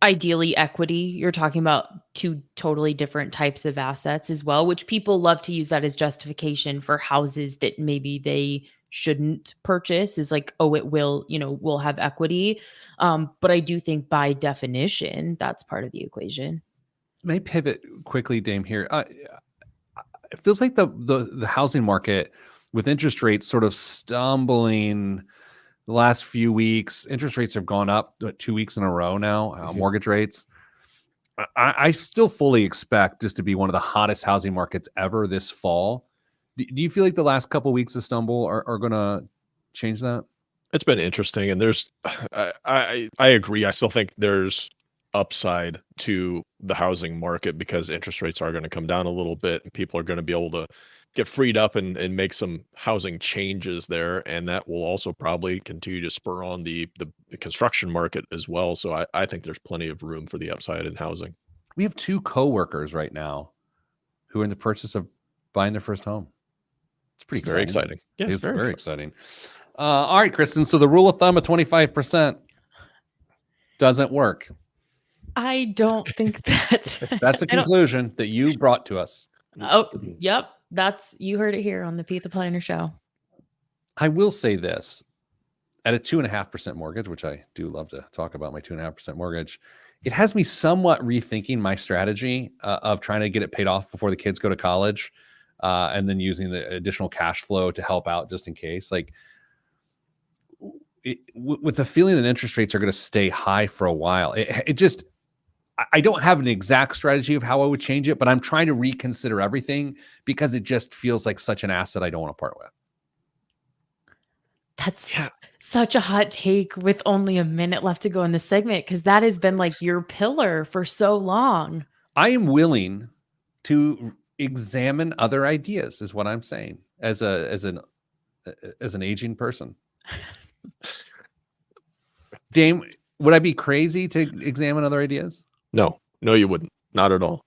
Speaker 1: ideally equity. You're talking about two totally different types of assets as well, which people love to use that as justification for houses that maybe they shouldn't purchase is like, oh, it will, will have equity. But I do think by definition, that's part of the equation.
Speaker 2: May pivot quickly, Dame, here. It feels like the housing market, with interest rates sort of stumbling the last few weeks. Interest rates have gone up 2 weeks in a row now,
Speaker 3: Mhm.
Speaker 2: mortgage rates. I still fully expect this to be one of the hottest housing markets ever this fall. Do you feel like the last couple weeks of stumble are going to change that?
Speaker 3: It's been interesting, and there's I agree. I still think there's upside to the housing market because interest rates are gonna come down a little bit, and people are gonna be able to get freed up and make some housing changes there, and that will also probably continue to spur on the construction market as well. So I think there's plenty of room for the upside in housing.
Speaker 2: We have 2 coworkers right now who are in the process of buying their first home. It's pretty
Speaker 3: It's very
Speaker 2: exciting.
Speaker 3: exciting. Yeah, it's
Speaker 2: It's
Speaker 3: very
Speaker 2: very
Speaker 3: exciting.
Speaker 2: exciting. All right, Kristen. So the rule of thumb of 25% doesn't work.
Speaker 1: I don't think that
Speaker 2: That's the
Speaker 1: I don't
Speaker 2: conclusion that you brought to us.
Speaker 1: Oh, yep. You heard it here on the Pete the Planner show.
Speaker 2: I will say this: at a 2.5% mortgage, which I do love to talk about my 2.5% mortgage, it has me somewhat rethinking my strategy of trying to get it paid off before the kids go to college, and then using the additional cash flow to help out just in case. Like, with the feeling that interest rates are going to stay high for a while, it just, I don't have an exact strategy of how I would change it, but I'm trying to reconsider everything because it just feels like such an asset I don't want to part with.
Speaker 1: That's
Speaker 3: Yeah.
Speaker 1: such a hot take with only a minute left to go in this segment because that has been like your pillar for so long.
Speaker 2: I am willing to examine other ideas, is what I'm saying, as an aging person. Dame, would I be crazy to examine other ideas?
Speaker 3: No, you wouldn't. Not at all.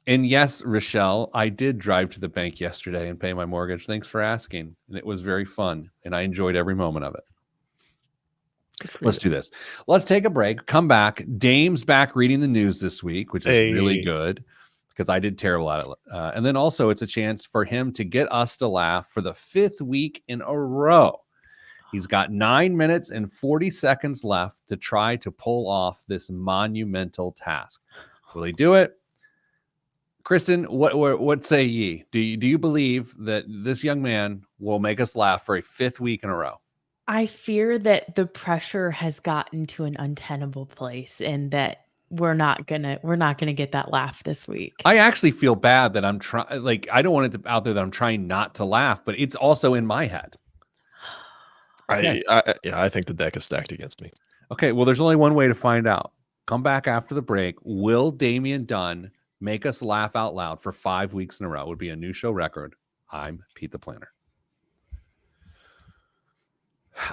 Speaker 2: And yes, Rochelle, I did drive to the bank yesterday and pay my mortgage. Thanks for asking. And it was very fun, and I enjoyed every moment of it. Let's do this. Let's take a break. Come back. Dame's back reading the news this week, which is really good because I did terrible at it. And then also it's a chance for him to get us to laugh for the 5th week in a row. He's got 9 minutes and 40 seconds left to try to pull off this monumental task. Will he do it? Kristen, what say ye? Do you believe that this young man will make us laugh for a 5th week in a row?
Speaker 1: I fear that the pressure has gotten to an untenable place and that we're not gonna get that laugh this week.
Speaker 2: I actually feel bad that I'm trying, like, I don't want it to out there that I'm trying not to laugh, but it's also in my head.
Speaker 3: I think the deck is stacked against me.
Speaker 2: Okay, well, there's only one way to find out. Come back after the break. Will Damian Dunn make us laugh out loud for 5 weeks in a row? It would be a new show record. I'm Pete the Planner.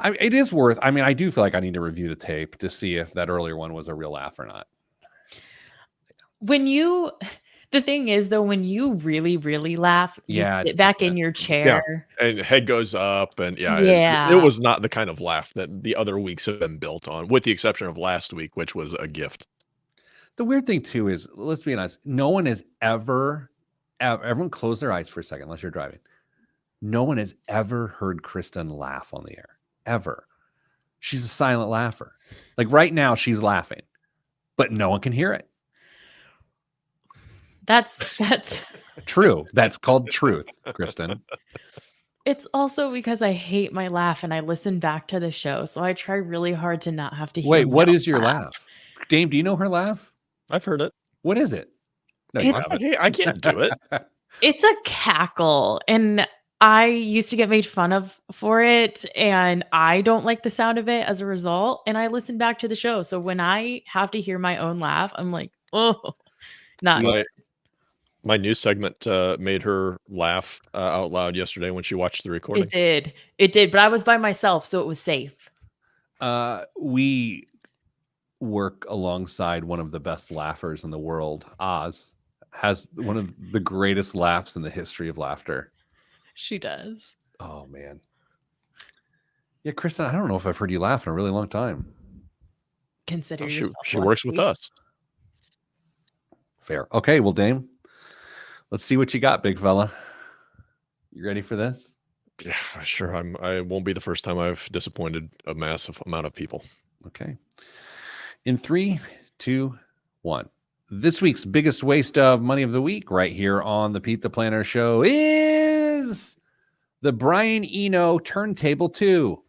Speaker 2: It is worth, I do feel like I need to review the tape to see if that earlier one was a real laugh or not.
Speaker 1: The thing is, though, when you really, really laugh, you sit back in your chair.
Speaker 3: Yeah. And head goes up. And it was not the kind of laugh that the other weeks have been built on, with the exception of last week, which was a gift.
Speaker 2: The weird thing, too, is, let's be honest, no one has everyone close their eyes for a second, unless you're driving. No one has ever heard Kristen laugh on the air. Ever. She's a silent laugher. Like right now, she's laughing, but no one can hear it.
Speaker 1: That's
Speaker 2: true. That's called truth, Kristen.
Speaker 1: It's also because I hate my laugh and I listen back to the show, so I try really hard to not have to hear.
Speaker 2: Wait, what is your laugh? Dame, do you know her laugh?
Speaker 3: I've heard it.
Speaker 2: What is it?
Speaker 3: No, I can't do it.
Speaker 1: It's a cackle, and I used to get made fun of for it, and I don't like the sound of it as a result, and I listen back to the show. So when I have to hear my own laugh, I'm like, oh, not good.
Speaker 3: My news segment made her laugh out loud yesterday when she watched the recording.
Speaker 1: It did, but I was by myself, so it was safe.
Speaker 2: We work alongside one of the best laughers in the world. Oz has one of the greatest laughs in the history of laughter.
Speaker 1: She does.
Speaker 2: Oh, man. Yeah, Kristen, I don't know if I've heard you laugh in a really long time.
Speaker 1: Consider yourself.
Speaker 3: She works with us.
Speaker 2: Fair. Okay, well, Dame, let's see what you got, big fella. You ready for this?
Speaker 3: Yeah, sure. I won't be the first time I've disappointed a massive amount of people.
Speaker 2: Okay. In 3, 2, 1. This week's biggest waste of money of the week right here on the Pete the Planner Show is the Brian Eno Turntable 2.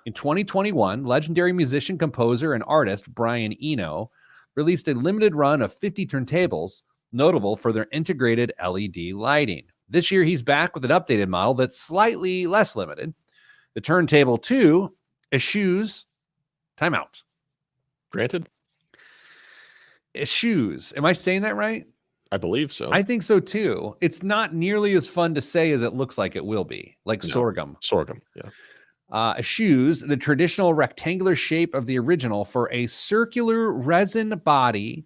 Speaker 2: In 2021, legendary musician, composer, and artist Brian Eno released a limited run of 50 turntables, notable for their integrated LED lighting. This year, he's back with an updated model that's slightly less limited. The Turntable 2 eschews timeout.
Speaker 3: Granted.
Speaker 2: Eschews. Am I saying that right?
Speaker 3: I believe so.
Speaker 2: I think so too. It's not nearly as fun to say as it looks like it will be, like sorghum.
Speaker 3: Sorghum, yeah.
Speaker 2: Eschews the traditional rectangular shape of the original for a circular resin body.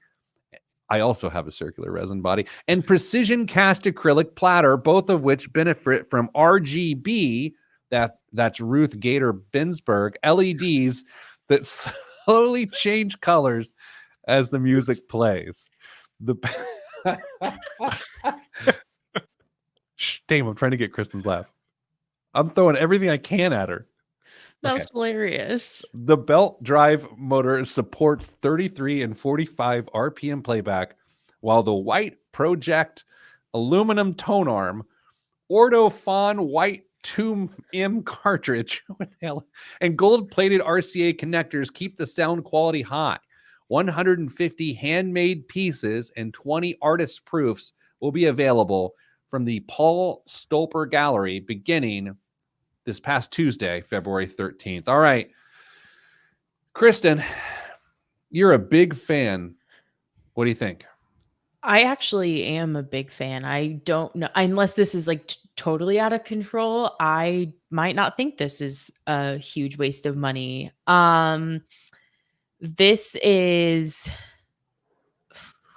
Speaker 2: I also have a circular resin body and precision cast acrylic platter, both of which benefit from RGB. That's Ruth Gator Binsberg LEDs that slowly change colors as the music plays. Damn, I'm trying to get Kristen's laugh. I'm throwing everything I can at her.
Speaker 1: That was hilarious.
Speaker 2: The belt drive motor supports 33 and 45 RPM playback, while the white project aluminum tone arm, Ortofon white 2M cartridge and gold-plated RCA connectors keep the sound quality high. 150 handmade pieces and 20 artist proofs will be available from the Paul Stolper Gallery beginning this past Tuesday, February 13th. All right. Kristen, you're a big fan. What do you think?
Speaker 1: I actually am a big fan. I don't know, unless this is like totally out of control, I might not think this is a huge waste of money. This is,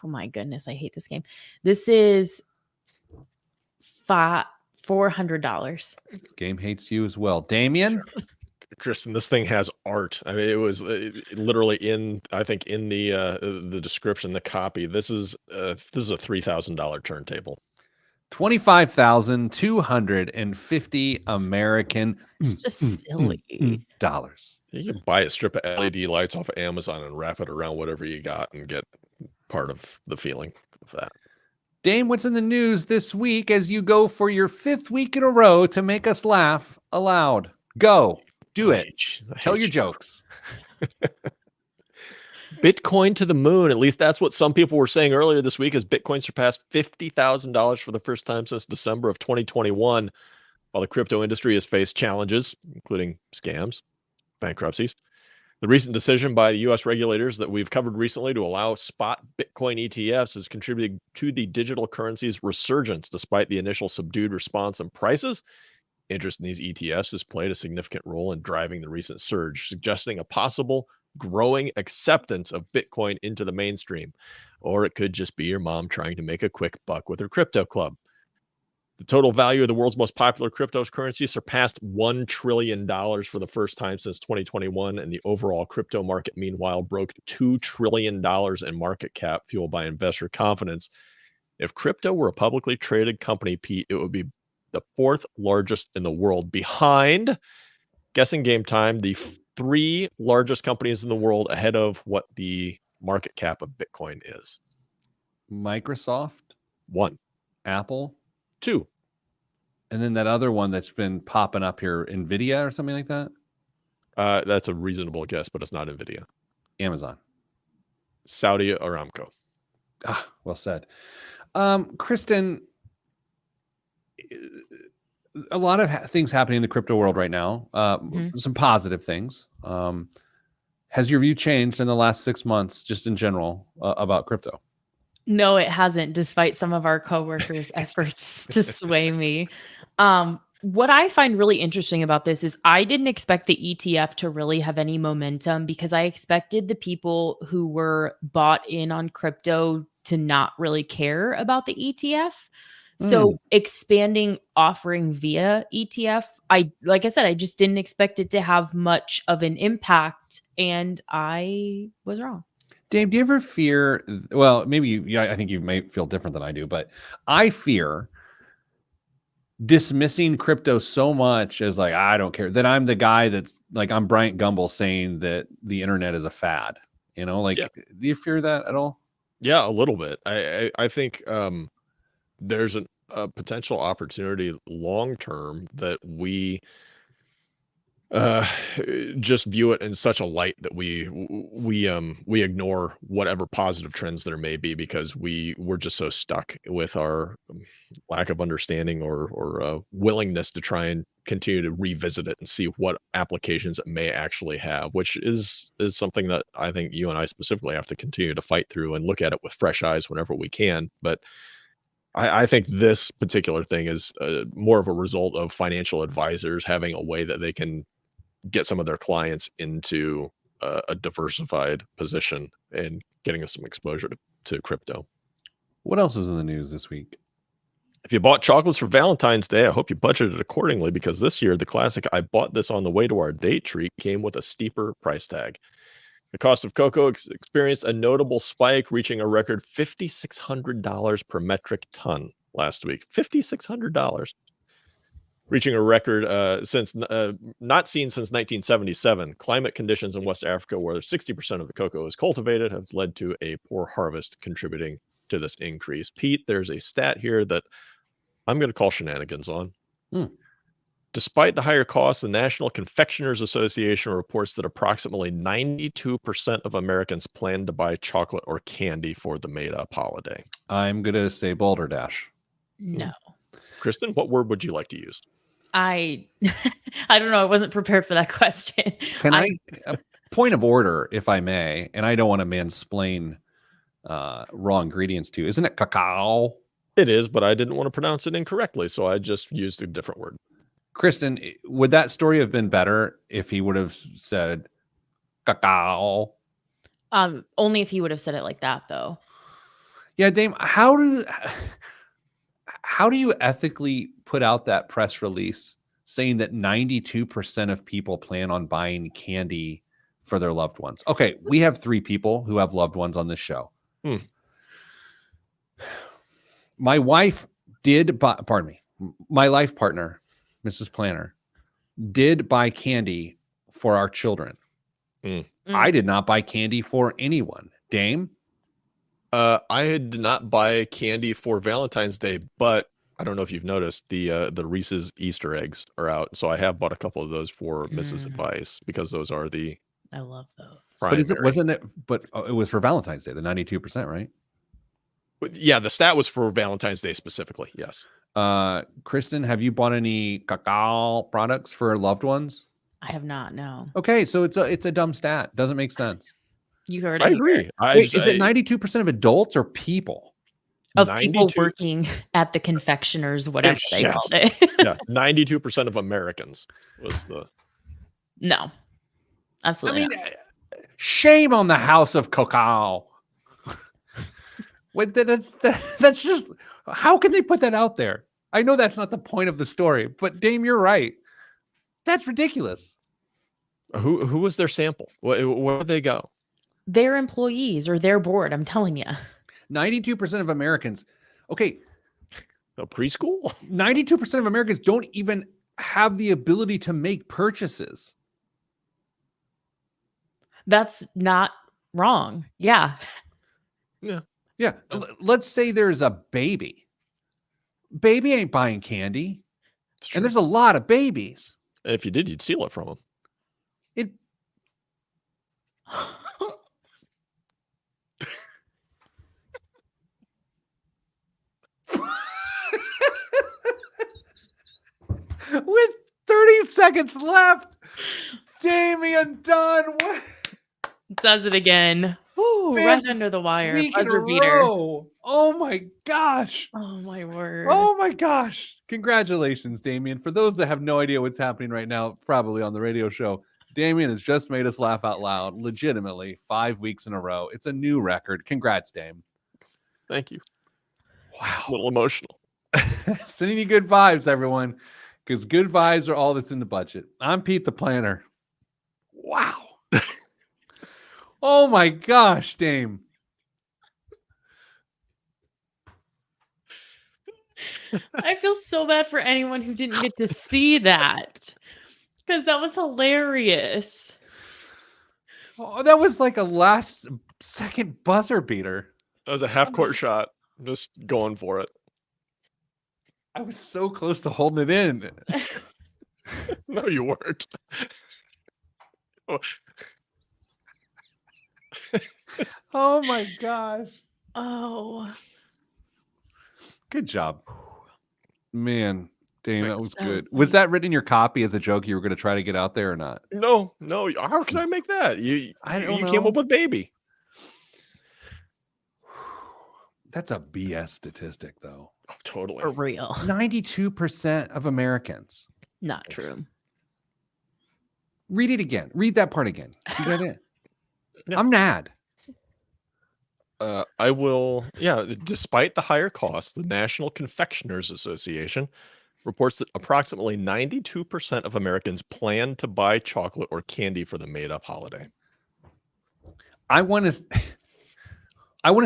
Speaker 1: oh my goodness, I hate this game. This is $400.
Speaker 2: This game hates you as well. Damien?
Speaker 3: Kristen, this thing has art. I mean, it was literally in, I think, in the description, the copy. This is a $3,000 turntable.
Speaker 2: 25,250 American
Speaker 1: It's just silly.
Speaker 2: dollars.
Speaker 3: You can buy a strip of LED lights off of Amazon and wrap it around whatever you got and get part of the feeling of that.
Speaker 2: Dame, what's in the news this week as you go for your 5th week in a row to make us laugh aloud? Go. Do it. Tell your jokes.
Speaker 3: Bitcoin to the moon. At least that's what some people were saying earlier this week, as Bitcoin surpassed $50,000 for the first time since December of 2021. While the crypto industry has faced challenges, including scams, bankruptcies, the recent decision by the U.S. regulators that we've covered recently to allow spot Bitcoin ETFs has contributed to the digital currency's resurgence, despite the initial subdued response in prices. Interest in these ETFs has played a significant role in driving the recent surge, suggesting a possible growing acceptance of Bitcoin into the mainstream. Or it could just be your mom trying to make a quick buck with her crypto club. The total value of the world's most popular cryptocurrency surpassed $1 trillion for the first time since 2021, and the overall crypto market, meanwhile, broke $2 trillion in market cap, fueled by investor confidence. If crypto were a publicly traded company, Pete, it would be the 4th largest in the world, behind, guessing game time, the 3 largest companies in the world, ahead of what the market cap of Bitcoin is.
Speaker 2: Microsoft,
Speaker 3: 1,
Speaker 2: Apple,
Speaker 3: 2,
Speaker 2: and then that other one that's been popping up here, Nvidia or something like that.
Speaker 3: That's a reasonable guess, but it's not Nvidia.
Speaker 2: Amazon,
Speaker 3: Saudi Aramco.
Speaker 2: Ah, well said. Kristen, a lot of things happening in the crypto world right now. Some positive things. Has your view changed in the last 6 months, just in general, about crypto?
Speaker 1: No, it hasn't, despite some of our coworkers' efforts to sway me. What I find really interesting about this is I didn't expect the ETF to really have any momentum, because I expected the people who were bought in on crypto to not really care about the ETF. So expanding offering via ETF, like I said, I just didn't expect it to have much of an impact, and I was wrong.
Speaker 2: Dave, do you ever fear? Well, maybe I think you may feel different than I do, but I fear dismissing crypto so much as like, I don't care, that I'm the guy that's like, I'm Bryant Gumbel saying that the internet is a fad. You know, like,
Speaker 3: Yeah.
Speaker 2: Do you fear that at all?
Speaker 3: Yeah, a little bit. I think there's a potential opportunity long term that we just view it in such a light that we ignore whatever positive trends there may be, because we're just so stuck with our lack of understanding or willingness to try and continue to revisit it and see what applications it may actually have, which is something that I think you and I specifically have to continue to fight through and look at it with fresh eyes whenever we can. But I think this particular thing is more of a result of financial advisors having a way that they can get some of their clients into a diversified position and getting us some exposure to crypto.
Speaker 2: What else is in the news this week?
Speaker 3: If you bought chocolates for Valentine's Day, I hope you budgeted accordingly, because this year the classic "I bought this on the way to our date" treat came with a steeper price tag. The cost of cocoa experienced a notable spike, reaching a record $5,600 per metric ton last week. $5,600. Reaching a record since not seen since 1977. Climate conditions in West Africa, where 60% of the cocoa is cultivated, has led to a poor harvest, contributing to this increase. Pete, there's a stat here that I'm going to call shenanigans on. Despite the higher costs, the National Confectioners Association reports that approximately 92% of Americans plan to buy chocolate or candy for the made-up holiday.
Speaker 2: I'm going to say balderdash.
Speaker 1: No.
Speaker 3: Kristen, what word would you like to use?
Speaker 1: I don't know. I wasn't prepared for that question.
Speaker 2: Can I a point of order, if I may, and I don't want to mansplain raw ingredients to you. Isn't it cacao?
Speaker 3: It is, but I didn't want to pronounce it incorrectly, so I just used a different word.
Speaker 2: Kristen, would that story have been better if he would have said cacao?
Speaker 1: Only if he would have said it like that, though.
Speaker 2: Yeah, Dame, how do you ethically put out that press release saying that 92% of people plan on buying candy for their loved ones. Okay, we have 3 people who have loved ones on this show. My wife did buy, pardon me, my life partner, Mrs. Planner, did buy candy for our children. I did not buy candy for anyone. Dame?
Speaker 3: I did not buy candy for Valentine's Day, but I don't know if you've noticed the Reese's Easter eggs are out. So I have bought a couple of those for Mrs. Advice because those are the
Speaker 1: I love those.
Speaker 2: But it was for Valentine's Day, the 92%, right?
Speaker 3: Yeah, the stat was for Valentine's Day specifically. Yes.
Speaker 2: Kristen, have you bought any cacao products for loved ones?
Speaker 1: I have not, no.
Speaker 2: Okay, so it's a dumb stat. Doesn't make sense.
Speaker 1: You heard it.
Speaker 3: I agree.
Speaker 2: Wait, is it 92% of adults or people?
Speaker 1: Of people working at the confectioners, whatever they called it.
Speaker 3: Yeah, 92% of Americans was the.
Speaker 1: No, absolutely not.
Speaker 2: Shame on the house of cacao. That's just, how can they put that out there? I know that's not the point of the story, but Dame, you're right. That's ridiculous.
Speaker 3: Who was their sample? Where did they go?
Speaker 1: Their employees or their board, I'm telling you.
Speaker 2: 92% of Americans. Okay.
Speaker 3: A preschool?
Speaker 2: 92% of Americans don't even have the ability to make purchases.
Speaker 1: That's not wrong. Yeah.
Speaker 3: Yeah.
Speaker 2: Yeah. Let's say there's a baby. Baby ain't buying candy. And there's a lot of babies.
Speaker 3: And if you did, you'd steal it from them.
Speaker 2: It. With 30 seconds left, Damian Dunn
Speaker 1: does it again. Ooh, right under the wire. Buzzer beater.
Speaker 2: Oh my gosh.
Speaker 1: Oh my word.
Speaker 2: Oh my gosh. Congratulations, Damian. For those that have no idea what's happening right now, probably on the radio show, Damian has just made us laugh out loud, legitimately, 5 weeks in a row. It's a new record. Congrats, Dame.
Speaker 3: Thank you.
Speaker 2: Wow.
Speaker 3: A little emotional.
Speaker 2: Sending you good vibes, everyone, because good vibes are all that's in the budget. I'm Pete the Planner. Wow. Oh my gosh, Dame.
Speaker 1: I feel so bad for anyone who didn't get to see that, because that was hilarious.
Speaker 2: Oh, that was like a last second buzzer beater.
Speaker 3: That was a half-court shot. Just going for it.
Speaker 2: I was so close to holding it in.
Speaker 3: No, you weren't.
Speaker 2: Oh my gosh.
Speaker 1: Oh.
Speaker 2: Good job. Man, Dame, that was good. Was that written in your copy as a joke you were going to try to get out there or not?
Speaker 3: No. How can I make that? You
Speaker 2: know.
Speaker 3: Came up with baby.
Speaker 2: That's a BS statistic, though.
Speaker 3: Oh, totally.
Speaker 1: For real.
Speaker 2: 92% of Americans.
Speaker 1: Not true.
Speaker 2: Read it again. Read that part again. You got it?
Speaker 3: Yeah.
Speaker 2: I'm mad.
Speaker 3: I will. Yeah. Despite the higher costs, the National Confectioners Association reports that approximately 92% of Americans plan to buy chocolate or candy for the made-up holiday.
Speaker 2: I want to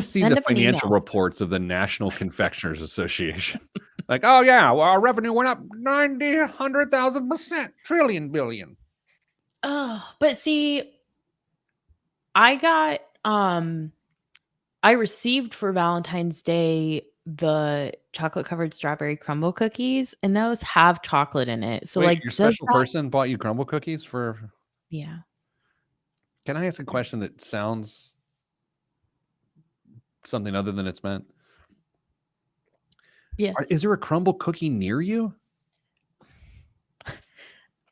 Speaker 2: see the financial reports of the National Confectioners Association. Like, oh yeah, well, our revenue went up 100,000%, trillion, billion.
Speaker 1: Oh, but see, I got I received for Valentine's Day the chocolate covered strawberry crumble cookies, and those have chocolate in it. So,
Speaker 2: wait, your special person bought you crumble cookies for?
Speaker 1: Yeah.
Speaker 2: Can I ask a question that sounds something other than it's meant?
Speaker 1: Yes.
Speaker 2: Is there a crumble cookie near you?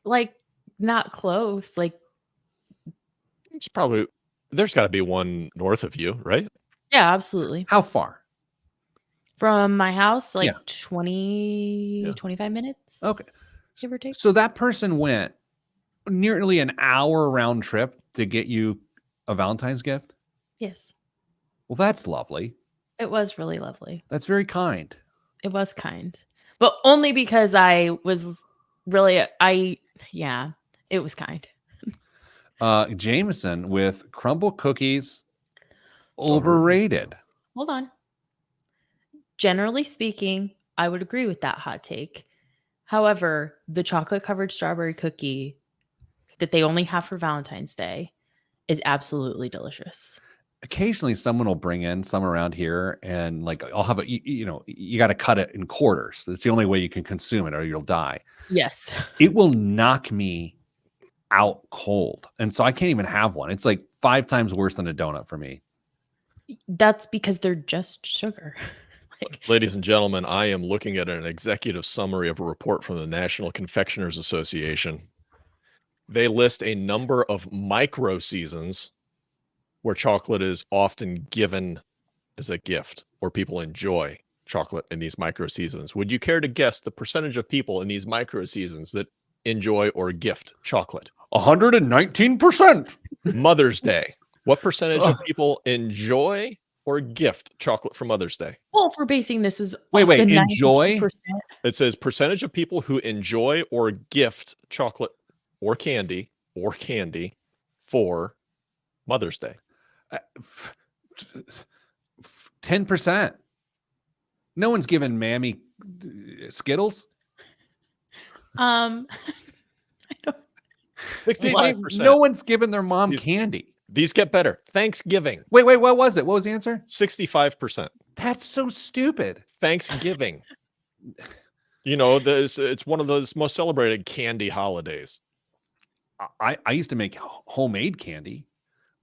Speaker 1: Like, not close. Like,
Speaker 3: It's probably, there's got to be one north of you, right?
Speaker 1: Yeah, absolutely.
Speaker 2: How far?
Speaker 1: From my house, like 25 minutes.
Speaker 2: Okay.
Speaker 1: Give or take.
Speaker 2: So that person went nearly an hour round trip to get you a Valentine's gift?
Speaker 1: Yes.
Speaker 2: Well, that's lovely.
Speaker 1: It was really lovely.
Speaker 2: That's very kind.
Speaker 1: It was kind. But only because I was really, it was kind.
Speaker 2: Jameson with crumble cookies, overrated.
Speaker 1: Hold on. Generally speaking, I would agree with that hot take. However, the chocolate covered strawberry cookie that they only have for Valentine's Day is absolutely delicious.
Speaker 2: Occasionally someone will bring in some around here, and like I'll have you got to cut it in quarters. It's the only way you can consume it or you'll die.
Speaker 1: Yes.
Speaker 2: It will knock me out cold. And so I can't even have one. It's like 5 times worse than a donut for me.
Speaker 1: That's because they're just sugar.
Speaker 3: Ladies and gentlemen, I am looking at an executive summary of a report from the National Confectioners Association. They list a number of micro seasons where chocolate is often given as a gift, or people enjoy chocolate in these micro seasons. Would you care to guess the percentage of people in these micro seasons that enjoy or gift chocolate?
Speaker 2: 119%.
Speaker 3: Mother's Day. What percentage of people enjoy or gift chocolate for Mother's Day?
Speaker 1: Well, if we're basing this is
Speaker 2: wait, enjoy?
Speaker 3: It says percentage of people who enjoy or gift chocolate or candy for Mother's Day.
Speaker 2: 10%. No one's giving Mammy Skittles.
Speaker 1: I don't.
Speaker 3: 65%.
Speaker 2: No one's giving their mom candy.
Speaker 3: These get better. Thanksgiving.
Speaker 2: Wait, what was it? What was the answer?
Speaker 3: 65%.
Speaker 2: That's so stupid.
Speaker 3: Thanksgiving. It's one of those most celebrated candy holidays.
Speaker 2: I used to make homemade candy.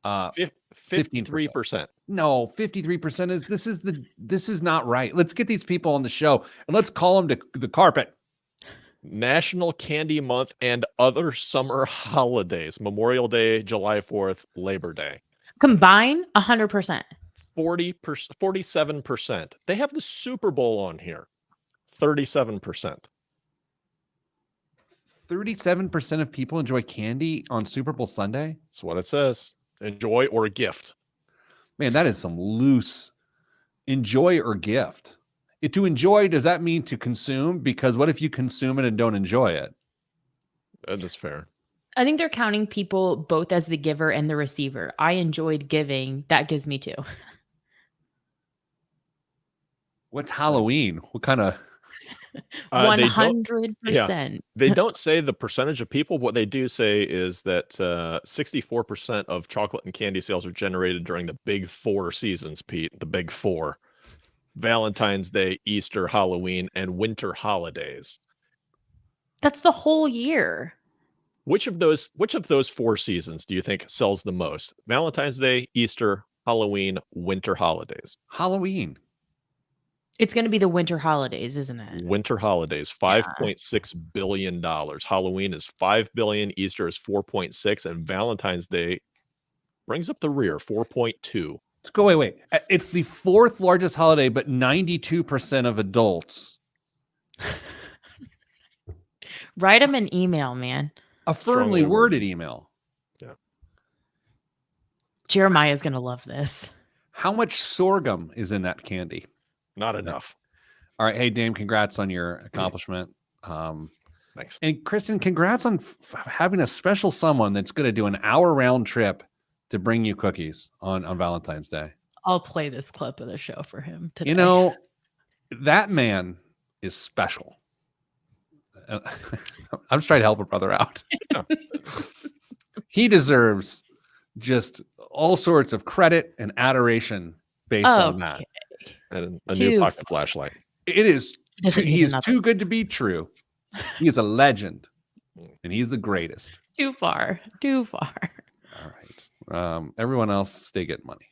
Speaker 3: 53%.
Speaker 2: No, 53% this is not right. Let's get these people on the show and let's call them to the carpet.
Speaker 3: National Candy Month and other summer holidays. Memorial Day, July 4th, Labor Day.
Speaker 1: Combine 100%.
Speaker 3: 47%. They have the Super Bowl on here. 37%.
Speaker 2: 37% of people enjoy candy on Super Bowl Sunday?
Speaker 3: That's what it says. Enjoy or gift.
Speaker 2: Man, that is some loose enjoy or gift. To enjoy, does that mean to consume? Because what if you consume it and don't enjoy it?
Speaker 3: That's fair.
Speaker 1: I think they're counting people both as the giver and the receiver. I enjoyed giving. That gives me 2.
Speaker 2: What's Halloween? What kind of...
Speaker 1: 100%.
Speaker 3: They don't say the percentage of people. What they do say is that 64% of chocolate and candy sales are generated during the big 4 seasons, Pete. The big 4. Valentine's Day, Easter, Halloween, and winter holidays.
Speaker 1: That's the whole year.
Speaker 3: Which of those 4 seasons do you think sells the most? Valentine's Day, Easter, Halloween, winter holidays.
Speaker 2: Halloween.
Speaker 1: It's going to be the winter holidays, isn't it?
Speaker 3: Winter holidays, $5.6 billion. Halloween is $5 billion, Easter is 4.6, and Valentine's Day brings up the rear, 4.2.
Speaker 2: Let's go. Wait. It's the 4th largest holiday, but 92% of adults.
Speaker 1: Write them an email, man.
Speaker 2: A firmly worded email.
Speaker 3: Yeah.
Speaker 1: Jeremiah's going to love this.
Speaker 2: How much sorghum is in that candy?
Speaker 3: Not enough.
Speaker 2: All right. Hey, Dame, congrats on your accomplishment.
Speaker 3: Thanks.
Speaker 2: And Kristen, congrats on having a special someone that's going to do an hour round trip to bring you cookies on Valentine's Day.
Speaker 1: I'll play this clip of the show for him today.
Speaker 2: That man is special. I'm just trying to help a brother out. He deserves just all sorts of credit and adoration based on that.
Speaker 3: And a new pocket flashlight.
Speaker 2: It is. He is too good to be true. He is a legend, and he's the greatest.
Speaker 1: Too far.
Speaker 2: All right. Everyone else, stay getting money.